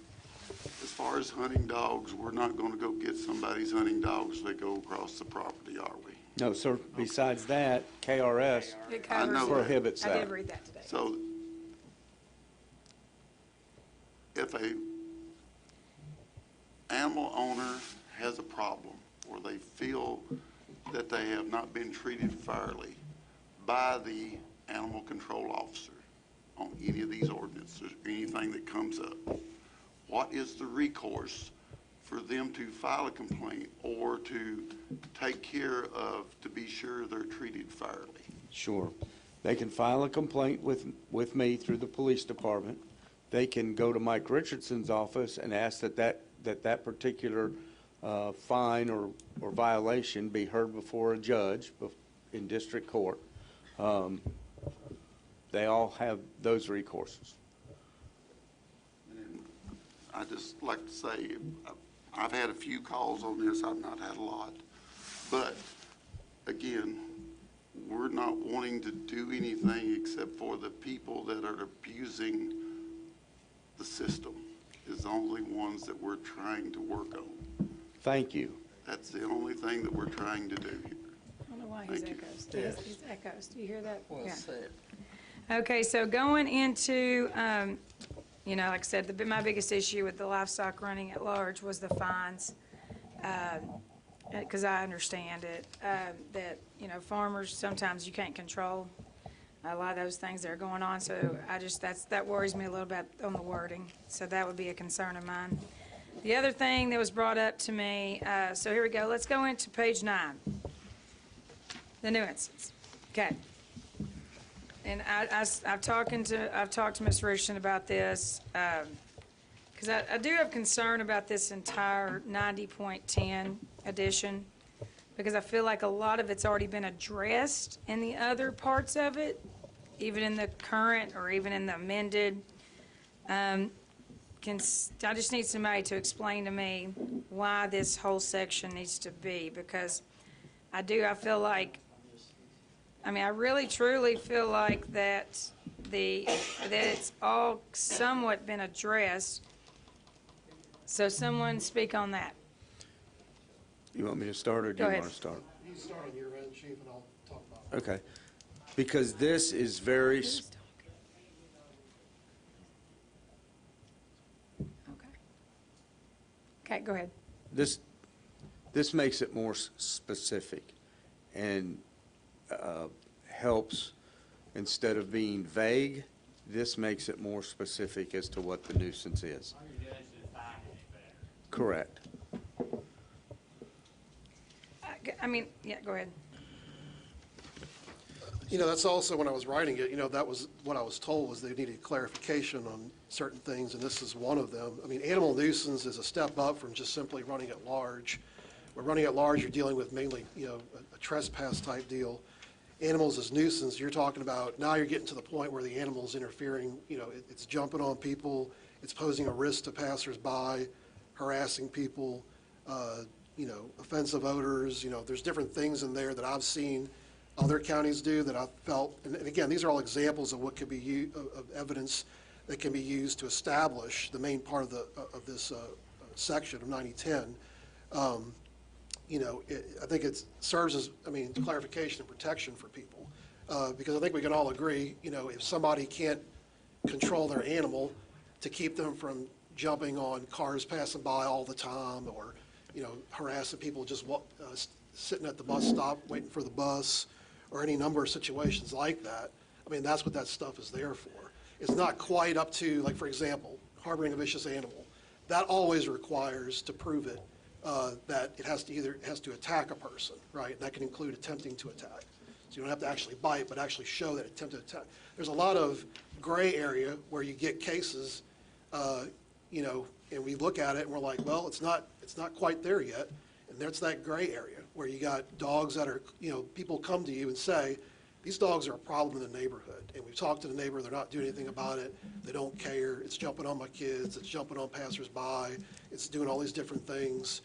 [SPEAKER 10] As far as hunting dogs, we're not going to go get somebody's hunting dogs that go across the property, are we?
[SPEAKER 4] No, sir. Besides that, KRS
[SPEAKER 1] It
[SPEAKER 10] I
[SPEAKER 1] covers
[SPEAKER 10] know
[SPEAKER 1] it.
[SPEAKER 10] that.
[SPEAKER 4] prohibits
[SPEAKER 1] I
[SPEAKER 4] that.
[SPEAKER 1] did read that today.
[SPEAKER 10] So if a animal owner has a problem, or they feel that they have not been treated fairly by the animal control officer on any of these ordinances, or anything that comes up, what is the recourse for them to file a complaint or to take care of, to be sure they're treated fairly?
[SPEAKER 4] Sure. They can file a complaint with me through the police department. They can go to Mike Richardson's office and ask that particular fine or violation be heard before a judge in district court. They all have those recourses.
[SPEAKER 10] And I just like to say, I've had a few calls on this, I've not had a lot. But again, we're not wanting to do anything except for the people that are abusing the system is the only ones that we're trying to work on.
[SPEAKER 4] Thank you.
[SPEAKER 10] That's the only thing that we're trying to do here.
[SPEAKER 1] I don't know why he's
[SPEAKER 10] Thank you.
[SPEAKER 1] echoes.
[SPEAKER 5] Yes.
[SPEAKER 1] He's echoes. Do you hear that?
[SPEAKER 5] Well
[SPEAKER 1] Yeah.
[SPEAKER 5] said.
[SPEAKER 1] Okay, so going into, like I said, my biggest issue with the livestock running at large was the fines. Because I understand it, that, farmers, sometimes you can't control a lot of those things that are going on. So that worries me a little bit on the wording. So that would be a concern of mine. The other thing that was brought up to me, so here we go. Let's go into page 9. The nuances. Okay. And I've talked to Ms. Richardson about this, because I do have concern about this entire 90.10 edition, because I feel like a lot of it's already been addressed in the other parts of it, even in the current or even in the amended. I just need somebody to explain to me why this whole section needs to be, because I feel like, I really truly feel like that it's all somewhat been addressed. So someone speak on that.
[SPEAKER 4] You want me to start, or do
[SPEAKER 1] Go
[SPEAKER 4] you
[SPEAKER 1] ahead.
[SPEAKER 4] want to start?
[SPEAKER 3] You start on your end, Chief, and I'll talk about it.
[SPEAKER 4] Okay. Because this is very,
[SPEAKER 1] Okay, go ahead.
[SPEAKER 4] this makes it more specific. and helps, instead of being vague, this makes it more specific as to what the nuisance is.
[SPEAKER 6] All you're doing is defining it better.
[SPEAKER 4] Correct.
[SPEAKER 1] I mean, yeah, go ahead.
[SPEAKER 3] That's also, when I was writing it, that was what I was told, was they needed clarification on certain things, and this is one of them. I mean, animal nuisance is a step up from just simply running at large. When running at large, you're dealing with mainly, a trespass type deal. Animals as nuisance, you're talking about, now you're getting to the point where the animal's interfering, it's jumping on people, it's posing a risk to passersby, harassing people, offensive odors, there's different things in there that I've seen other counties do that I've felt, and again, these are all examples of what could be of evidence that can be used to establish the main part of this section of 9010. I think it serves as, clarification and protection for people, because I think we can all agree, if somebody can't control their animal to keep them from jumping on cars passing by all the time, or harassing people just sitting at the bus stop waiting for the bus, or any number of situations like that. That's what that stuff is there for. It's not quite up to, like, for example, harboring a vicious animal. That always requires, to prove it, that it has to attack a person, right? And that can include attempting to attack. So you don't have to actually bite, but actually show that attempted attack. There's a lot of gray area where you get cases, and we look at it and we're like, well, it's not quite there yet. And there's that gray area where you got dogs that are, people come to you and say, these dogs are a problem in the neighborhood. And we've talked to the neighbor, they're not doing anything about it. They don't care. It's jumping on my kids. It's jumping on passersby. It's doing all these different things.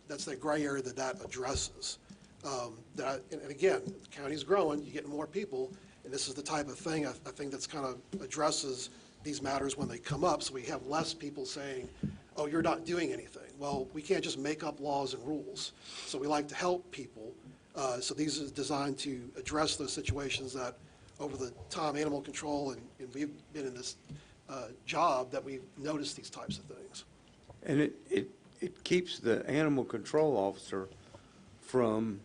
[SPEAKER 3] That's that gray area that addresses. And again, the county's growing, you're getting more people, and this is the type of thing I think that's kind of addresses these matters when they come up, so we have less people saying, oh, you're not doing anything. Well, we can't just make up laws and rules. So we like to help people. So these are designed to address those situations that over the time animal control, and we've been in this job, that we've noticed these types of things.
[SPEAKER 4] And it keeps the animal control officer from,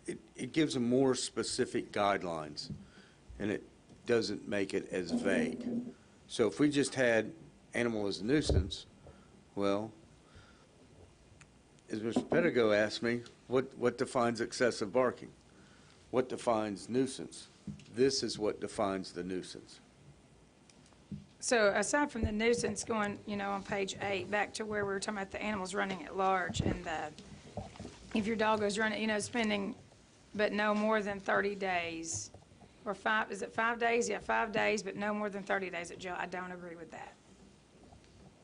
[SPEAKER 4] it gives them more specific guidelines, and it doesn't make it as vague. So if we just had animal as a nuisance, well, as Mr. Pedigo asked me, what defines excessive barking? What defines nuisance? This is what defines the nuisance.
[SPEAKER 1] So aside from the nuisance, going, on page 8, back to where we were talking about the animals running at large, and if your dog goes running, spending, but no more than 30 days, or 5, is it 5 days? Yeah, 5 days, but no more than 30 days at jail. I don't agree with that.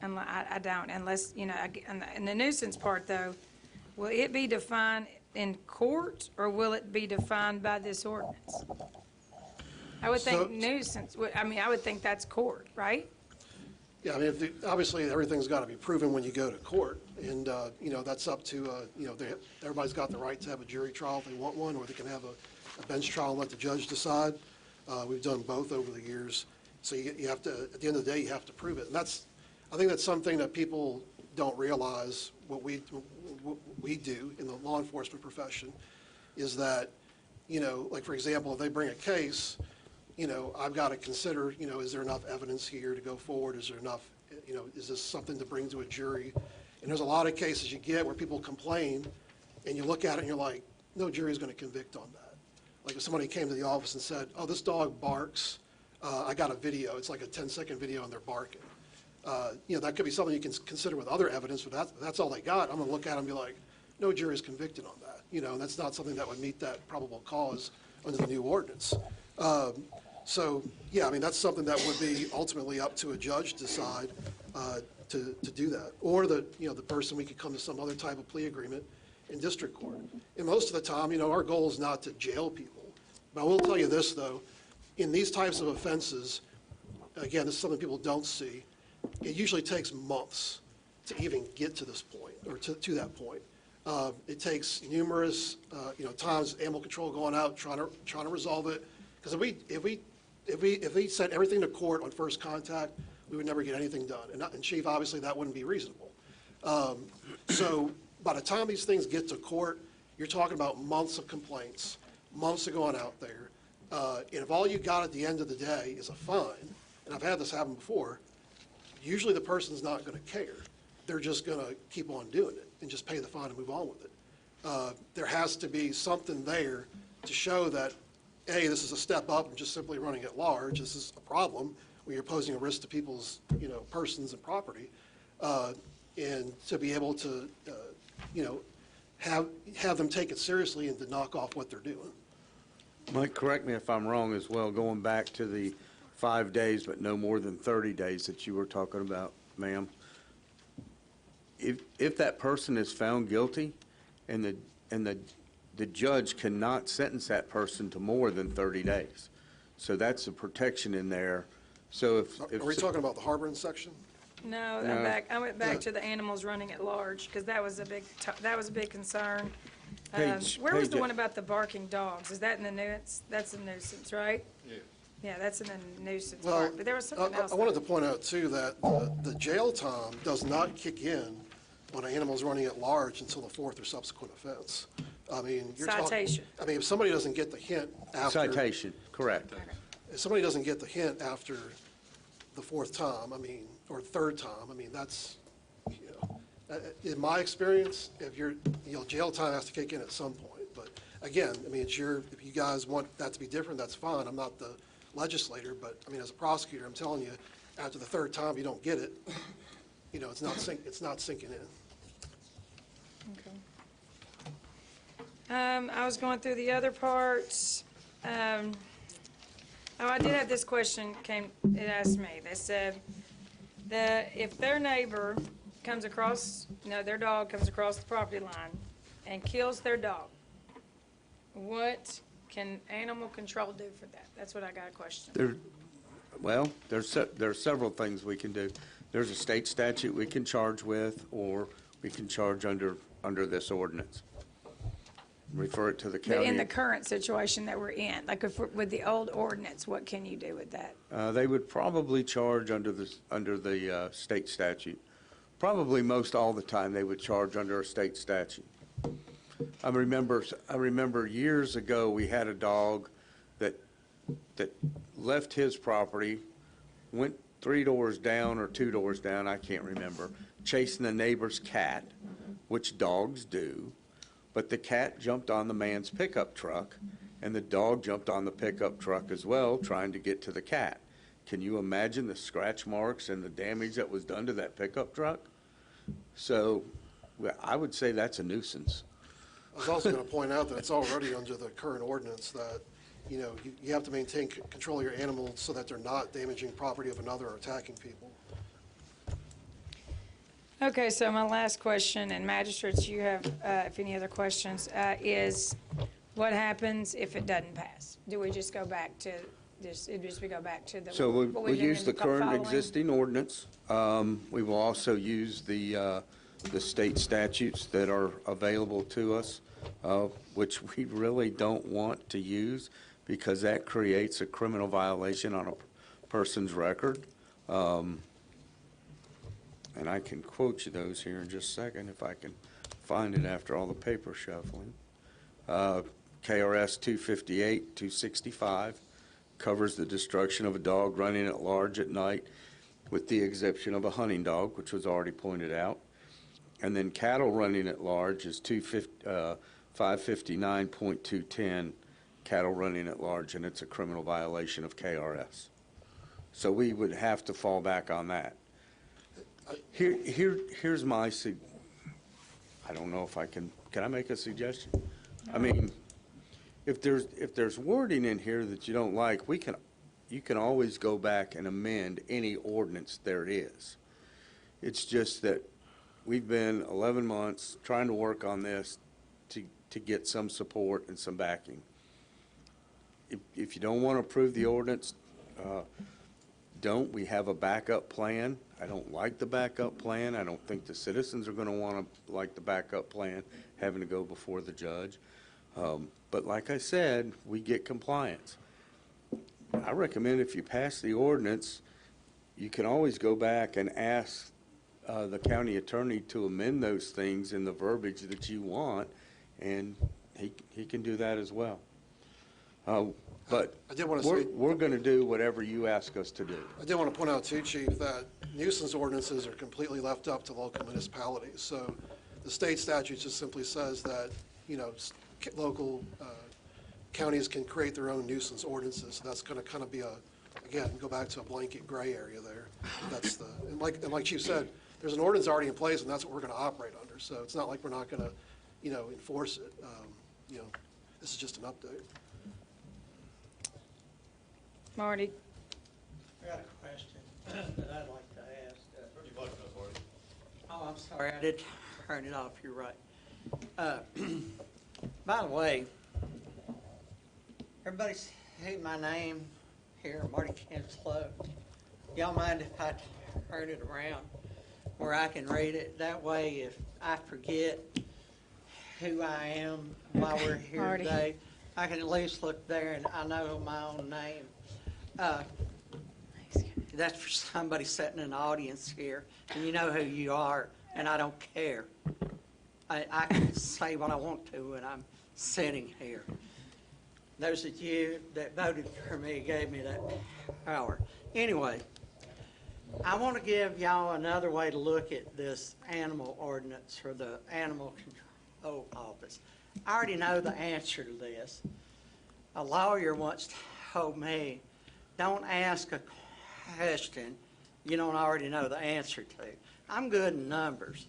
[SPEAKER 1] I don't, unless, and the nuisance part, though, will it be defined in court, or will it be defined by this ordinance? I would think nuisance, I would think that's court, right?
[SPEAKER 3] Yeah, obviously, everything's got to be proven when you go to court, and, that's up to, everybody's got the right to have a jury trial if they want one, or they can have a bench trial and let the judge decide. We've done both over the years. So you have to, at the end of the day, you have to prove it. And I think that's something that people don't realize, what we do in the law enforcement profession, is that, like, for example, if they bring a case, I've got to consider, is there enough evidence here to go forward? Is there enough, is this something to bring to a jury? And there's a lot of cases you get where people complain, and you look at it and you're like, no jury's going to convict on that. Like if somebody came to the office and said, oh, this dog barks, I got a video, it's like a 10-second video and they're barking. That could be something you can consider with other evidence, but that's all they got. I'm going to look at them and be like, no jury's convicted on that. And that's not something that would meet that probable cause under the new ordinance. So, yeah, that's something that would be ultimately up to a judge to decide to do that. Or the person, we could come to some other type of plea agreement in district court. And most of the time, our goal is not to jail people. But I will tell you this, though. In these types of offenses, again, this is something people don't see, it usually takes months to even get to this point, or to that point. It takes numerous, times animal control going out, trying to resolve it. Because if we sent everything to court on first contact, we would never get anything done. And Chief, obviously, that wouldn't be reasonable. So by the time these things get to court, you're talking about months of complaints, months of going out there. And if all you got at the end of the day is a fine, and I've had this happen before, usually the person's not going to care. They're just going to keep on doing it and just pay the fine and move on with it. There has to be something there to show that, A, this is a step up from just simply running at large. This is a problem when you're posing a risk to people's, persons and property. And to be able to, have them take it seriously and to knock off what they're doing.
[SPEAKER 4] Mike, correct me if I'm wrong as well, going back to the 5 days, but no more than 30 days that you were talking about, ma'am. If that person is found guilty and the judge cannot sentence that person to more than 30 days. So that's a protection in there. So if
[SPEAKER 3] Are we talking about the harboring section?
[SPEAKER 1] No,
[SPEAKER 4] No.
[SPEAKER 1] I went back to the animals running at large, because that was a big concern. Where was the one about the barking dogs? Is that in the nuisance? That's a nuisance, right?
[SPEAKER 8] Yeah.
[SPEAKER 1] Yeah, that's in the nuisance
[SPEAKER 3] Well,
[SPEAKER 1] part, but there was something else.
[SPEAKER 3] I wanted to point out, too, that the jail time does not kick in when an animal's running at large until the fourth or subsequent offense. I mean, you're talking.
[SPEAKER 1] Citation.
[SPEAKER 3] I mean, if somebody doesn't get the hint after.
[SPEAKER 4] citation, correct.
[SPEAKER 3] If somebody doesn't get the hint after the fourth time, or third time, that's, in my experience, if jail time has to kick in at some point. But again, if you guys want that to be different, that's fine. I'm not the legislator, but as a prosecutor, I'm telling you, after the third time you don't get it, it's not sinking in.
[SPEAKER 1] Okay. I was going through the other parts. I did have this question it asked me. They said that if their neighbor comes across, their dog comes across the property line and kills their dog, what can animal control do for that? That's what I got a question.
[SPEAKER 4] There's several things we can do. There's a state statute we can charge with, or we can charge under this ordinance. Refer it to the county.
[SPEAKER 1] But in the current situation that we're in, like with the old ordinance, what can you do with that?
[SPEAKER 4] They would probably charge under the state statute. Probably most all the time they would charge under a state statute. I remember years ago we had a dog that left his property, went 3 doors down or 2 doors down, I can't remember, chasing the neighbor's cat, which dogs do. But the cat jumped on the man's pickup truck, and the dog jumped on the pickup truck as well, trying to get to the cat. Can you imagine the scratch marks and the damage that was done to that pickup truck? So I would say that's a nuisance.
[SPEAKER 3] I was also going to point out that it's already under the current ordinance that, you have to maintain control of your animals so that they're not damaging property of another or attacking people.
[SPEAKER 1] Okay, so my last question, and magistrates, you have, if any other questions, is what happens if it doesn't pass? Do we just go back to we go back to the?
[SPEAKER 4] So
[SPEAKER 1] what
[SPEAKER 4] we'll
[SPEAKER 1] did
[SPEAKER 4] use
[SPEAKER 1] in
[SPEAKER 4] the current
[SPEAKER 1] following?
[SPEAKER 4] existing ordinance. We will also use the state statutes that are available to us, which we really don't want to use because that creates a criminal violation on a person's record. And I can quote you those here in just a second if I can find it after all the paper shuffling. KRS 258-265 covers the destruction of a dog running at large at night with the exception of a hunting dog, which was already pointed out. And then cattle running at large is 559.210, cattle running at large, and it's a criminal violation of KRS. So we would have to fall back on that. Here's my I don't know if I can I make a suggestion? I mean, if there's wording in here that you don't like, you can always go back and amend any ordinance there is. It's just that we've been 11 months trying to work on this to get some support and some backing. If you don't want to approve the ordinance, we have a backup plan. I don't like the backup plan. I don't think the citizens are going to want to like the backup plan, having to go before the judge. But like I said, we get compliance. I recommend if you pass the ordinance, you can always go back and ask the county attorney to amend those things in the verbiage that you want and he can do that as well. But
[SPEAKER 3] I did want to say,
[SPEAKER 4] we're going to do whatever you ask us to do.
[SPEAKER 3] I did want to point out too, Chief, that nuisance ordinances are completely left up to local municipalities. So the state statute just simply says that, local counties can create their own nuisance ordinances. So that's going to kind of be again, go back to a blanket gray area there. And like Chief said, there's an ordinance already in place, and that's what we're going to operate under. So it's not like we're not going to, enforce it. This is just an update.
[SPEAKER 1] Marty?
[SPEAKER 5] I got a question that I'd like to ask. Oh, I'm sorry, I did turn it off, you're right. By the way, everybody see my name here, Marty Kinslow. Y'all mind if I turn it around where I can read it? That way, if I forget who I am while we're here
[SPEAKER 1] Marty.
[SPEAKER 5] today, I can at least look there and I know my own name. That's for somebody sitting in the audience here, and you know who you are, and I don't care. I can say what I want to when I'm sitting here. Those of you that voted for me gave me that power. Anyway, I want to give y'all another way to look at this animal ordinance for the Animal Control Office. I already know the answer to this. A lawyer once told me, don't ask a question you don't already know the answer to. I'm good in numbers.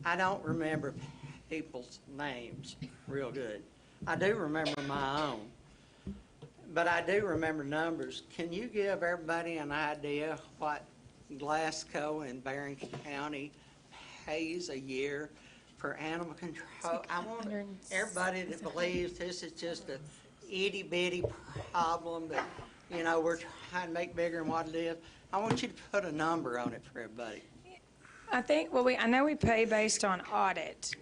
[SPEAKER 5] I don't remember people's names real good. I do remember my own, but I do remember numbers. Can you give everybody an idea what Glasgow and Barren County pays a year for animal control? I want everybody that believes this is just a itty bitty problem that, we're trying to make bigger than what it is. I want you to put a number on it for everybody.
[SPEAKER 1] I think, I know we pay based on audit.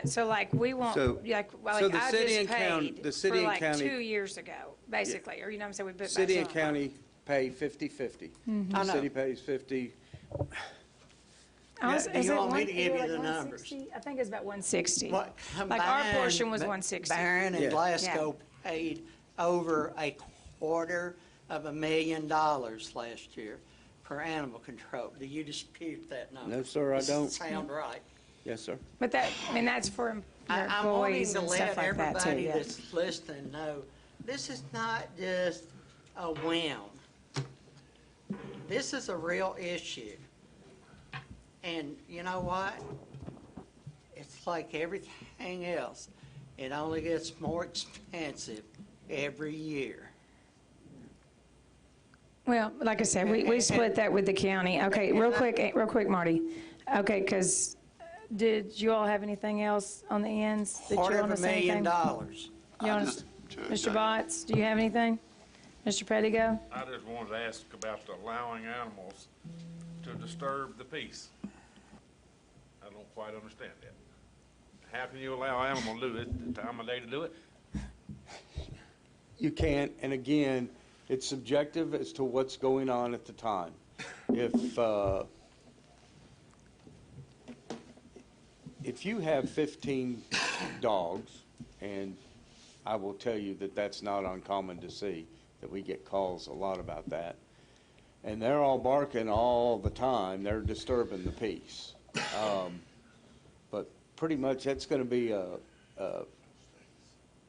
[SPEAKER 1] So like we won't,
[SPEAKER 4] So- so the
[SPEAKER 1] I
[SPEAKER 4] city
[SPEAKER 1] just
[SPEAKER 4] and county-
[SPEAKER 1] paid
[SPEAKER 4] the city
[SPEAKER 1] for
[SPEAKER 4] and county-
[SPEAKER 1] 2 years ago, basically, or what I'm saying, we put
[SPEAKER 4] City
[SPEAKER 1] based
[SPEAKER 4] and
[SPEAKER 1] on-
[SPEAKER 4] county pay 50/50.
[SPEAKER 5] I
[SPEAKER 4] The
[SPEAKER 5] know.
[SPEAKER 4] city pays 50.
[SPEAKER 1] Honestly,
[SPEAKER 5] Do
[SPEAKER 1] is
[SPEAKER 5] you
[SPEAKER 1] it
[SPEAKER 5] want me
[SPEAKER 1] one-
[SPEAKER 5] to give you
[SPEAKER 1] like
[SPEAKER 5] the
[SPEAKER 1] 160?
[SPEAKER 5] numbers?
[SPEAKER 1] I think it's about 160.
[SPEAKER 5] What
[SPEAKER 1] Like our
[SPEAKER 5] combined,
[SPEAKER 1] portion was 160.
[SPEAKER 5] Barren and
[SPEAKER 4] Yeah.
[SPEAKER 5] Glasgow paid over $250,000 last year for animal control. Do you dispute that number?
[SPEAKER 4] No, sir, I don't.
[SPEAKER 5] Sound right.
[SPEAKER 4] Yes, sir.
[SPEAKER 1] But that's for their
[SPEAKER 5] I'm wanting
[SPEAKER 1] employees
[SPEAKER 5] to
[SPEAKER 1] and
[SPEAKER 5] let
[SPEAKER 1] stuff like that too,
[SPEAKER 5] everybody
[SPEAKER 1] yeah.
[SPEAKER 5] that's listening know, this is not just a whim. This is a real issue. And you know what? It's like everything else. It only gets more expensive every year.
[SPEAKER 1] Well, like I said, we split that with the county. Okay, real quick, Marty. Okay, because did you all have anything else on the ends that you want to say anything?
[SPEAKER 5] $250,000.
[SPEAKER 1] You wanna- Mr. Botts, do you have anything? Mr. Pettigo?
[SPEAKER 7] I just wanted to ask about the allowing animals to disturb the peace. I don't quite understand that. How can you allow animals to do it, the time of day to do it?
[SPEAKER 4] You can't, and again, it's subjective as to what's going on at the time. If you have 15 dogs, and I will tell you that that's not uncommon to see, that we get calls a lot about that, and they're all barking all the time, they're disturbing the peace. But pretty much that's going to be a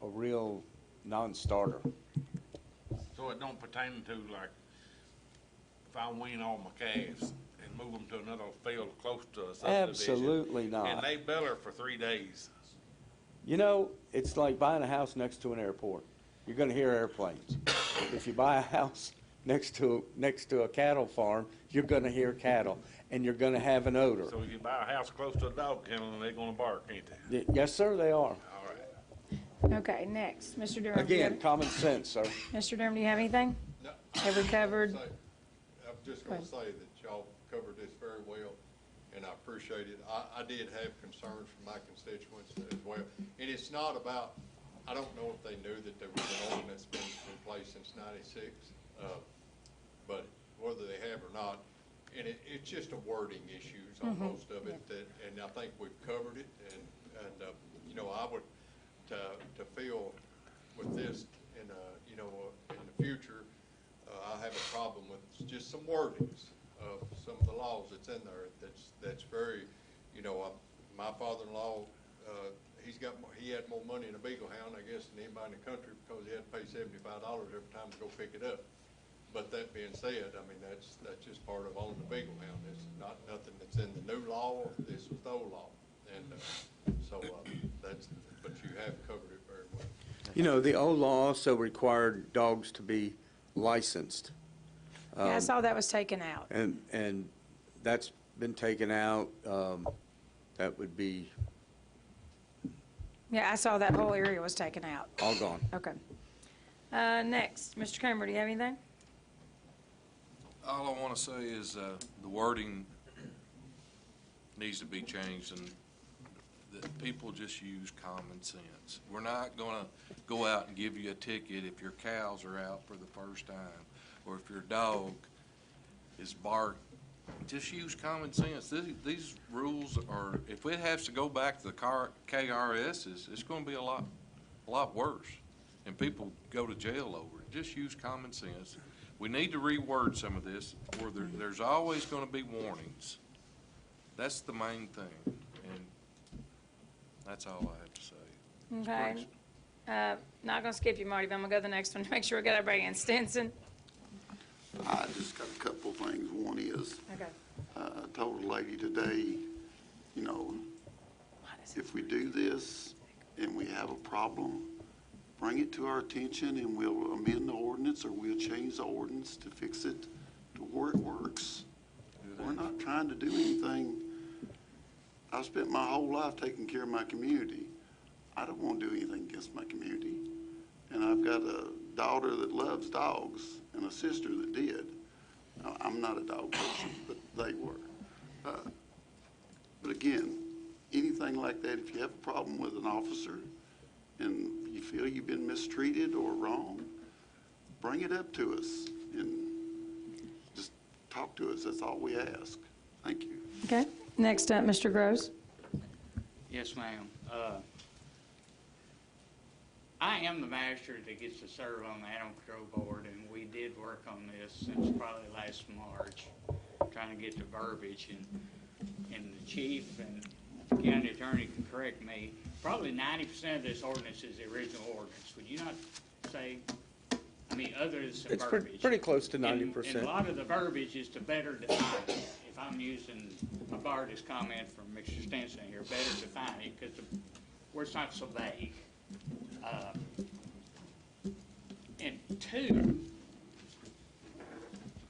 [SPEAKER 4] real non-starter.
[SPEAKER 7] So it don't pertain to like, if I wean all my calves and move them to another field close to a subdivision.
[SPEAKER 4] Absolutely not.
[SPEAKER 7] And they beller for 3 days.
[SPEAKER 4] It's like buying a house next to an airport. You're going to hear airplanes. If you buy a house next to a cattle farm, you're going to hear cattle, and you're going to have an odor.
[SPEAKER 7] So if you buy a house close to a dog kennel, they're gonna bark, ain't they?
[SPEAKER 4] Yes, sir, they are.
[SPEAKER 7] All right.
[SPEAKER 1] Okay, next. Mr. Durham. do you
[SPEAKER 4] Again,
[SPEAKER 1] have-
[SPEAKER 4] common sense, sir.
[SPEAKER 1] Mr. Durham, do you have anything?
[SPEAKER 8] No,
[SPEAKER 1] Have we covered?
[SPEAKER 8] I'm just gonna say that y'all covered this very well, and I appreciate it. I did have concerns from my constituents as well. And it's not about, I don't know if they knew that there was an ordinance been in place since '96, but whether they have or not, and it's just a wording issues on most of it, and I think we've covered it, and I would to feel with this in, you know, in the future, I have a problem with just some wordings of some of the laws that's in there that's very, you know, my father-in-law, he had more money in a Beagle Hound, I guess, than anybody in the country because he had to pay $75 every time to go pick it up. But that being said, I mean, that's just part of owning the Beagle Hound. It's not nothing that's in the new law. This was the old law. And but you have covered it very well.
[SPEAKER 4] You know, the old law also required dogs to be licensed.
[SPEAKER 1] Yeah, I saw that was taken out.
[SPEAKER 4] And that's been taken out. That would be
[SPEAKER 1] Yeah, I saw that whole area was taken out.
[SPEAKER 4] all gone.
[SPEAKER 1] Okay. Next, Mr. Kramer, do you have anything?
[SPEAKER 11] All I want to say is the wording needs to be changed, and that people just use common sense. We're not going to go out and give you a ticket if your cows are out for the first time, or if your dog is barking. Just use common sense. These rules are, if it has to go back to the KRSs, it's going to be a lot worse, and people go to jail over it. Just use common sense. We need to reword some of this, or there's always going to be warnings. That's the main thing, and that's all I have to say.
[SPEAKER 1] Okay. Not going to skip you, Marty, but I'm going to go to the next one to make sure we got everybody in. Stinson?
[SPEAKER 10] I just got a couple of things. One is,
[SPEAKER 1] Okay.
[SPEAKER 10] I told a lady today, you know, if we do this and we have a problem, bring it to our attention and we'll amend the ordinance or we'll change the ordinance to fix it to where it works. We're not trying to do anything. I've spent my whole life taking care of my community. I don't want to do anything against my community. And I've got a daughter that loves dogs and a sister that did. Now, I'm not a dog person, but they were. But again, anything like that, if you have a problem with an officer and you feel you've been mistreated or wrong, bring it up to us and just talk to us. That's all we ask. Thank you.
[SPEAKER 1] Okay. Next up, Mr. Gross.
[SPEAKER 6] Yes, ma'am. I am the magistrate that gets to serve on the Animal Control Board, and we did work on this since probably last March, trying to get the verbiage, and the chief and the county attorney can correct me. Probably 90% of this ordinance is the original ordinance. Would you not say, I mean, other than some
[SPEAKER 4] It's
[SPEAKER 6] verbiage?
[SPEAKER 4] pretty close to
[SPEAKER 6] And
[SPEAKER 4] 90%.
[SPEAKER 6] a lot of the verbiage is to better define it. If I'm using, I borrowed this comment from Mr. Stinson here, better define it, because where it's not so vague. And two,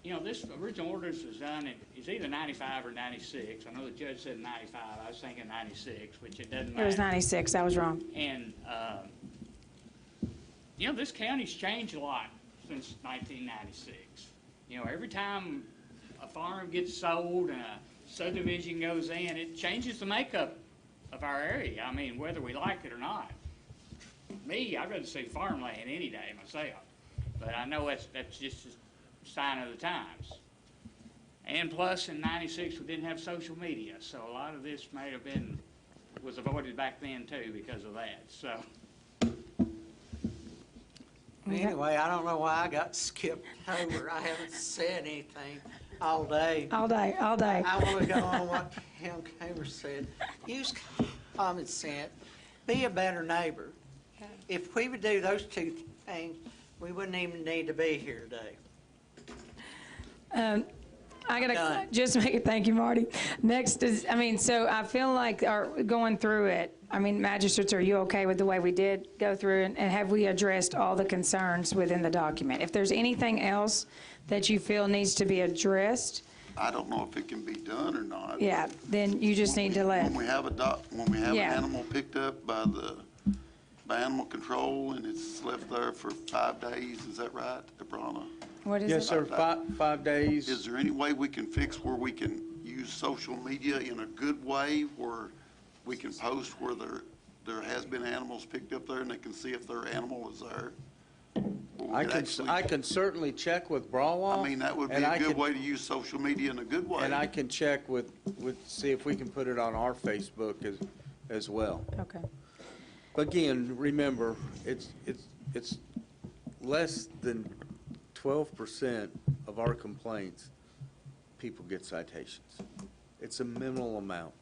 [SPEAKER 6] you know, this original ordinance was done, it's either 95 or 96. I know the judge said 95, I was thinking 96, which it doesn't matter.
[SPEAKER 1] It was 96. I was wrong.
[SPEAKER 6] And, you know, this county's changed a lot since 1996. You know, every time a farm gets sold and a subdivision goes in, it changes the makeup of our area. I mean, whether we like it or not. Me, I'd rather see farmland any day myself. But I know that's just a sign of the times. And plus, in 96, we didn't have social media, so a lot of this may have was avoided back then too because of that, so.
[SPEAKER 5] Anyway, I don't know why I got skipped over. I haven't said anything all day.
[SPEAKER 1] All day, all day.
[SPEAKER 5] I want to go on what Kim Kramer said. Use common sense. Be a better neighbor. If we would do those two things, we wouldn't even need to be here today.
[SPEAKER 1] I gotta
[SPEAKER 5] Done.
[SPEAKER 1] just make it, thank you, Marty. Next is, I mean, so I feel like going through it, I mean, magistrates, are you okay with the way we did go through it? And have we addressed all the concerns within the document? If there's anything else that you feel needs to be addressed,
[SPEAKER 10] I don't know if it can be done or not.
[SPEAKER 1] yeah, then you just need to let.
[SPEAKER 10] When we have an
[SPEAKER 1] Yeah.
[SPEAKER 10] animal picked up by animal control and it's left there for 5 days, is that right, Debrana?
[SPEAKER 1] What is it?
[SPEAKER 4] Yes, sir, 5 days.
[SPEAKER 10] Is there any way we can fix where we can use social media in a good way where we can post where there has been animals picked up there and they can see if their animal is there?
[SPEAKER 4] I can certainly check with Brawa.
[SPEAKER 10] I mean, that would be
[SPEAKER 4] and
[SPEAKER 10] a
[SPEAKER 4] I
[SPEAKER 10] good
[SPEAKER 4] can-
[SPEAKER 10] way to use social media in a good way.
[SPEAKER 4] And I can check see if we can put it on our Facebook as well.
[SPEAKER 1] Okay.
[SPEAKER 4] Again, remember, it's less than 12% of our complaints, people get citations. It's a minimal amount.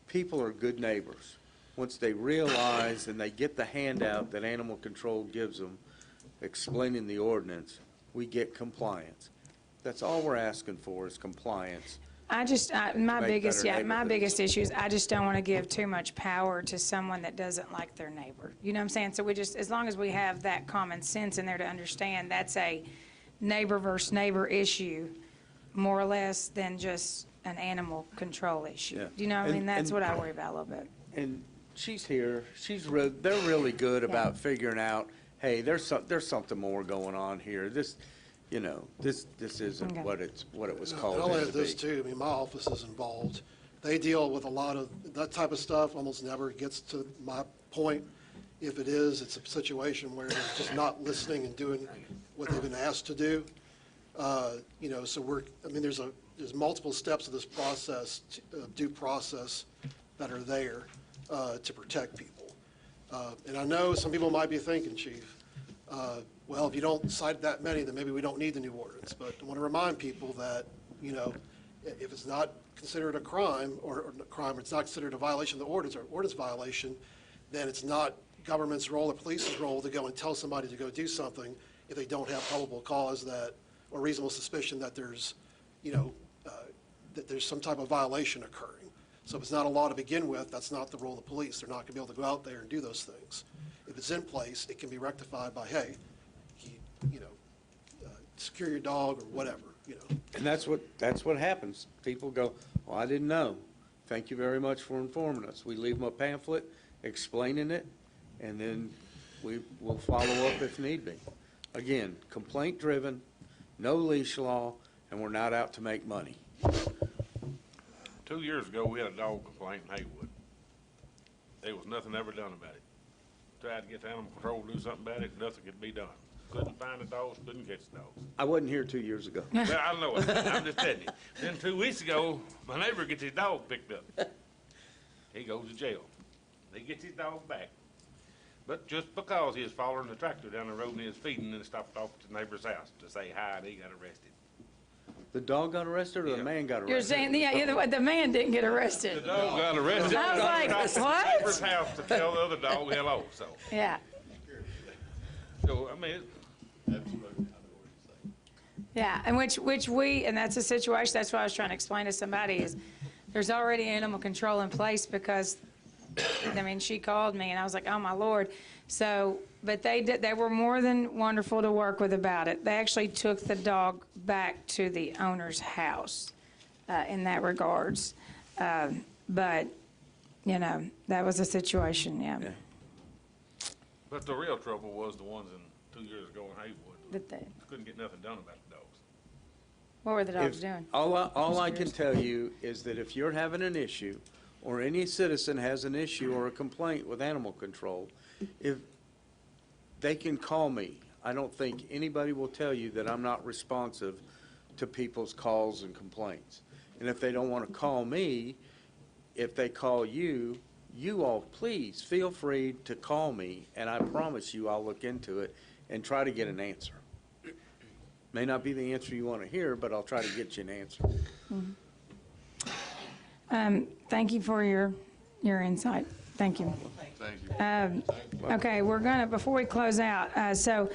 [SPEAKER 4] People are good neighbors. Once they realize and they get the handout that animal control gives them, explaining the ordinance, we get compliance. That's all we're asking for is compliance.
[SPEAKER 1] My
[SPEAKER 4] make
[SPEAKER 1] biggest,
[SPEAKER 4] better
[SPEAKER 1] my
[SPEAKER 4] neighborhoods.
[SPEAKER 1] biggest issue is I just don't want to give too much power to someone that doesn't like their neighbor. You know what I'm saying? So we just, as long as we have that common sense in there to understand that's a neighbor versus neighbor issue, more or less than just an animal control issue.
[SPEAKER 4] Yeah.
[SPEAKER 1] You know what I mean?
[SPEAKER 4] And-
[SPEAKER 1] That's
[SPEAKER 4] and-
[SPEAKER 1] what I worry about a little bit.
[SPEAKER 4] And she's here, they're really good about figuring out, hey, there's something more going on here. This isn't
[SPEAKER 1] Okay.
[SPEAKER 4] what it was
[SPEAKER 3] And
[SPEAKER 4] called
[SPEAKER 3] I'll
[SPEAKER 4] to
[SPEAKER 3] add this
[SPEAKER 4] be.
[SPEAKER 3] too, I mean, my office is involved. They deal with a lot of, that type of stuff almost never gets to my point. If it is, it's a situation where they're just not listening and doing what they've been asked to do. So there's multiple steps of this process, due process, that are there to protect people. And I know some people might be thinking, Chief, well, if you don't cite that many, then maybe we don't need the new ordinance. But I want to remind people that, if it's not considered a crime or it's not considered a violation of the ordinance or ordinance violation, then it's not government's role or police's role to go and tell somebody to go do something if they don't have probable cause or reasonable suspicion that there's some type of violation occurring. So if it's not a law to begin with, that's not the role of the police. They're not going to be able to go out there and do those things. If it's in place, it can be rectified by, hey, secure your dog or whatever,
[SPEAKER 4] And that's what happens. People go, well, I didn't know. Thank you very much for informing us. We leave them a pamphlet explaining it, and then we'll follow up if need be. Again, complaint-driven, no leash law, and we're not out to make money.
[SPEAKER 7] 2 years ago, we had a dog complaint in Haywood. There was nothing ever done about it. Tried to get the animal control to do something about it, nothing could be done. Couldn't find the dogs, couldn't catch the dogs.
[SPEAKER 4] I wasn't here 2 years ago.
[SPEAKER 7] Well, I know it. I'm just telling you. Then 2 weeks ago, my neighbor gets his dog picked up. He goes to jail. He gets his dog back. But just because he was following the tractor down the road and he was feeding and stopped off at the neighbor's house to say hi and he got arrested.
[SPEAKER 4] The dog got arrested or the
[SPEAKER 7] Yeah.
[SPEAKER 4] man got arrested?
[SPEAKER 1] You're saying, the man didn't get
[SPEAKER 7] The
[SPEAKER 1] arrested.
[SPEAKER 7] dog got arrested.
[SPEAKER 1] I was like,
[SPEAKER 7] Stopped at the
[SPEAKER 1] what?
[SPEAKER 7] neighbor's house to tell the other dog hello, so.
[SPEAKER 1] Yeah,
[SPEAKER 7] So, I mean,
[SPEAKER 8] Absolutely, I know what you're saying.
[SPEAKER 1] yeah, and and that's a situation, that's what I was trying to explain to somebody is, there's already animal control in place because, she called me and I was like, oh my Lord. So, but they were more than wonderful to work with about it. They actually took the dog back to the owner's house, in that regards. But, that was a situation, yeah.
[SPEAKER 7] but the real trouble was the ones in 2 years ago in Haywood.
[SPEAKER 1] That they-
[SPEAKER 7] Couldn't get nothing done about the dogs.
[SPEAKER 1] What were the dogs
[SPEAKER 4] If-
[SPEAKER 1] doing?
[SPEAKER 4] All I can tell you is that if you're having an issue, or any citizen has an issue or a complaint with animal control, if they can call me. I don't think anybody will tell you that I'm not responsive to people's calls and complaints. And if they don't want to call me, if they call you, you all please feel free to call me, and I promise you I'll look into it and try to get an answer. May not be the answer you want to hear, but I'll try to get you an answer.
[SPEAKER 1] Thank you for your insight. Thank you.
[SPEAKER 11] Thank you.
[SPEAKER 1] Okay, we're gonna, before we close out, so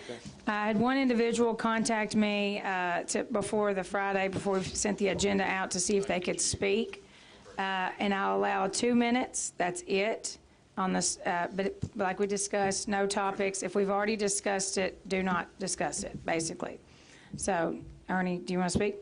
[SPEAKER 1] I had one individual contact me before we sent the agenda out to see if they could speak. And I'll allow 2 minutes, that's it, on this, but like we discussed, no topics. If we've already discussed it, do not discuss it, basically. So, Ernie, do you want to speak?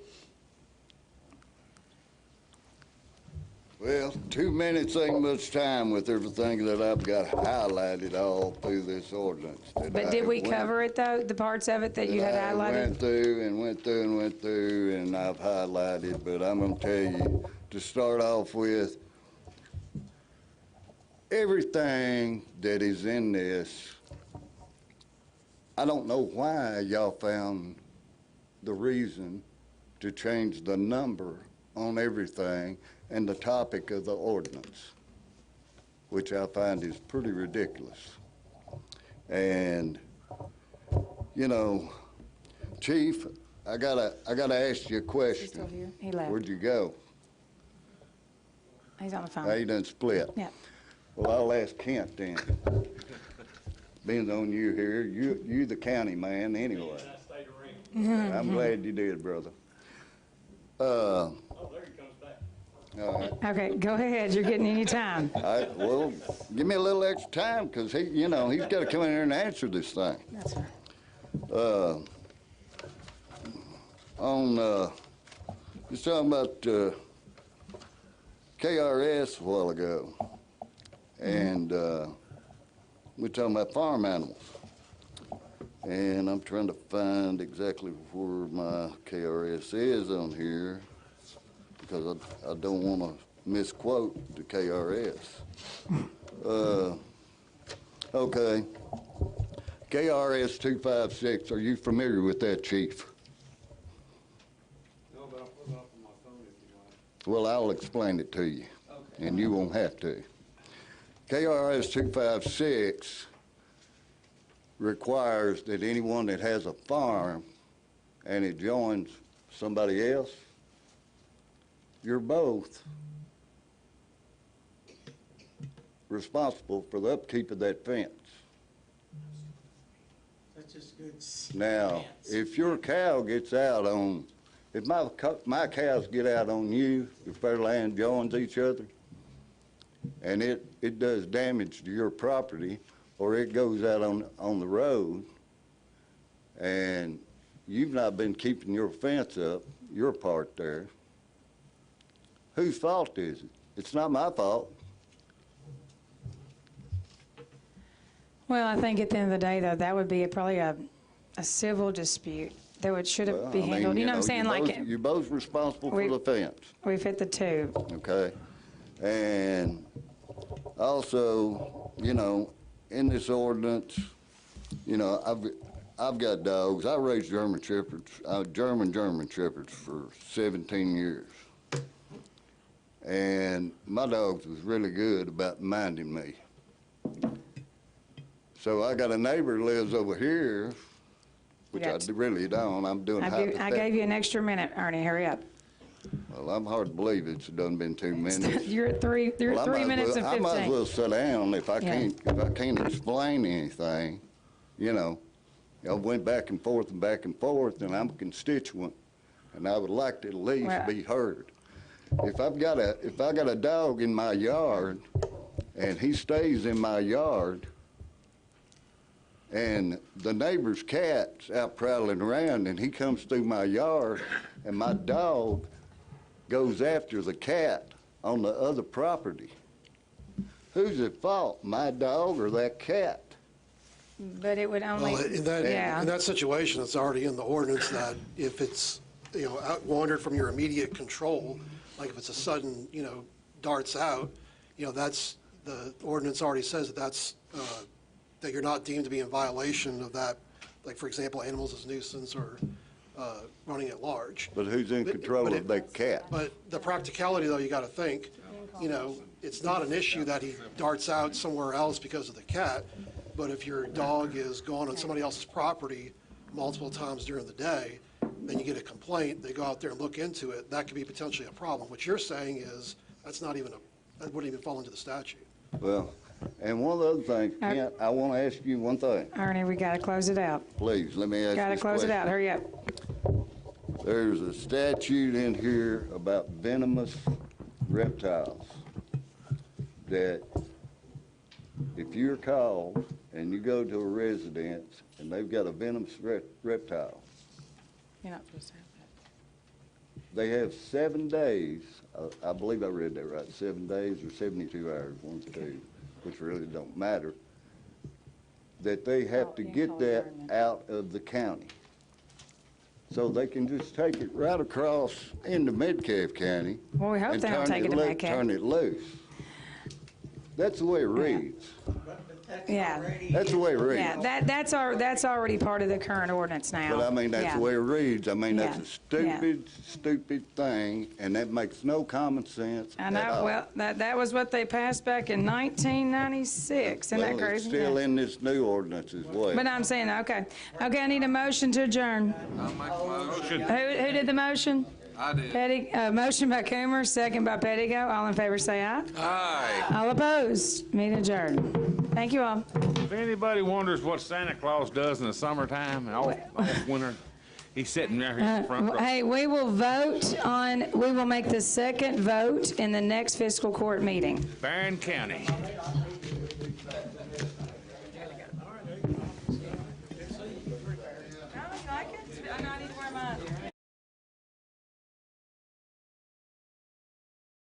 [SPEAKER 12] Well, 2 minutes ain't much time with everything that I've got highlighted all through this ordinance.
[SPEAKER 1] But did we cover it, though, the parts of it that you had
[SPEAKER 12] I went
[SPEAKER 1] highlighted?
[SPEAKER 12] through and went through and went through, and I've highlighted, but I'm gonna tell you, to start off with, everything that is in this, I don't know why y'all found the reason to change the number on everything and the topic of the ordinance. which I find is pretty ridiculous. And, you know, Chief, I gotta ask you a question.
[SPEAKER 1] He's still here? He left.
[SPEAKER 12] Where'd you go?
[SPEAKER 1] He's on the phone.
[SPEAKER 12] He done split.
[SPEAKER 1] Yeah.
[SPEAKER 12] Well, I'll ask Kent then. Being on you here, you the county man anyway. I'm glad you did, brother.
[SPEAKER 9] Oh, there he comes back.
[SPEAKER 12] All right.
[SPEAKER 1] Okay, go ahead. You're getting any time.
[SPEAKER 12] Well, give me a little extra time, because he's got to come in here and answer this thing.
[SPEAKER 1] That's right.
[SPEAKER 12] Just talking about KRS a while ago, and we're talking about farm animals. And I'm trying to find exactly where my KRS is on here, because I don't want to misquote the KRS. Okay. KRS 256, are you familiar with that, Chief?
[SPEAKER 9] No, but I'll pull it up on my phone if you want.
[SPEAKER 12] Well, I'll explain it to you,
[SPEAKER 9] Okay.
[SPEAKER 12] and you won't have to. KRS 256 requires that anyone that has a farm and it joins somebody else, you're both responsible for the upkeep of that fence.
[SPEAKER 5] That's just good.
[SPEAKER 12] Now, if your cow gets out on, if my cows get out on you, if their land joins each other, and it does damage to your property, or it goes out on the road, and you've not been keeping your fence up, your part there, whose fault is it? It's not my fault.
[SPEAKER 1] Well, I think at the end of the day, though, that would be probably a civil dispute that should
[SPEAKER 12] Well,
[SPEAKER 1] be
[SPEAKER 12] I mean,
[SPEAKER 1] handled. You know what I'm saying?
[SPEAKER 12] You're both responsible for the fence.
[SPEAKER 1] We've hit the two.
[SPEAKER 12] Okay? And also, in this ordinance, I've got dogs. I raised German Shepherds, German Shepherds for 17 years. And my dogs was really good about minding me. So I got a neighbor who lives over here, which I really don't. I'm doing
[SPEAKER 1] I gave you an extra minute, Ernie. Hurry up.
[SPEAKER 12] Well, I'm hard to believe it's done been 2 minutes.
[SPEAKER 1] You're at 3 minutes and 15.
[SPEAKER 12] I might as well sit down if I can't explain anything. I went back and forth, and I'm a constituent, and I would like to at least be heard. If I got a dog in my yard, and he stays in my yard, and the neighbor's cat's out prowling around, and he comes through my yard, and my dog goes after the cat on the other property, who's at fault, my dog or that cat?
[SPEAKER 1] But it would only,
[SPEAKER 3] Well, in that situation, it's already in the ordinance that if it's, out wandered from your immediate control, like if it's a sudden, darts out, that's, the ordinance already says that that you're not deemed to be in violation of that, like, for example, animals as nuisance or running at large.
[SPEAKER 12] But who's in control of that cat?
[SPEAKER 3] But the practicality, though, you got to think, it's not an issue that he darts out somewhere else because of the cat, but if your dog is gone on somebody else's property multiple times during the day, then you get a complaint, they go out there and look into it, that could be potentially a problem. What you're saying is that wouldn't even fall into the statute.
[SPEAKER 12] Well, and one other thing, Kent, I want to ask you one thing.
[SPEAKER 1] Ernie, we got to close it out.
[SPEAKER 12] Please, let me ask you this
[SPEAKER 1] Got to close it out. Hurry up.
[SPEAKER 12] There's a statute in here about venomous reptiles that if you're called and you go to a residence and they've got a venomous reptile,
[SPEAKER 1] You're not supposed to have that.
[SPEAKER 12] they have 7 days, I believe I read that right, 7 days or 72 hours, one of the two, which really don't matter, that they have to get that out of the county. So they can just take it right across into Metcalfe County.
[SPEAKER 1] Well, we hope
[SPEAKER 12] and
[SPEAKER 1] they don't take it to Metcalfe.
[SPEAKER 12] turn it loose. That's the way it reads.
[SPEAKER 1] Yeah.
[SPEAKER 12] That's the way it reads.
[SPEAKER 1] Yeah, that's already part of the current ordinance now.
[SPEAKER 12] But I mean, that's
[SPEAKER 1] Yeah.
[SPEAKER 12] the way it reads. I mean, that's
[SPEAKER 1] Yeah.
[SPEAKER 12] a
[SPEAKER 1] Yeah.
[SPEAKER 12] stupid thing, and that makes no common sense
[SPEAKER 1] I
[SPEAKER 12] at
[SPEAKER 1] know,
[SPEAKER 12] all.
[SPEAKER 1] well, that was what they passed back in 1996, isn't that
[SPEAKER 12] Well, it's
[SPEAKER 1] crazy?
[SPEAKER 12] still
[SPEAKER 1] Yeah.
[SPEAKER 12] in this new ordinance as well.
[SPEAKER 1] But I'm saying, okay, I need a motion to adjourn.
[SPEAKER 11] I'll make a motion.
[SPEAKER 1] Who did the motion?
[SPEAKER 11] I did.
[SPEAKER 1] Petty, motion by Coomer, second by Pettigo, all in favor say aye.
[SPEAKER 11] Aye.
[SPEAKER 1] All opposed, meeting adjourned. Thank you all.
[SPEAKER 7] If anybody wonders what Santa Claus does in the summertime and all winter, he's sitting there in the front row.
[SPEAKER 1] Hey, we will make the second vote in the next fiscal court meeting.
[SPEAKER 7] Barren County.
[SPEAKER 1] I need to wear mine.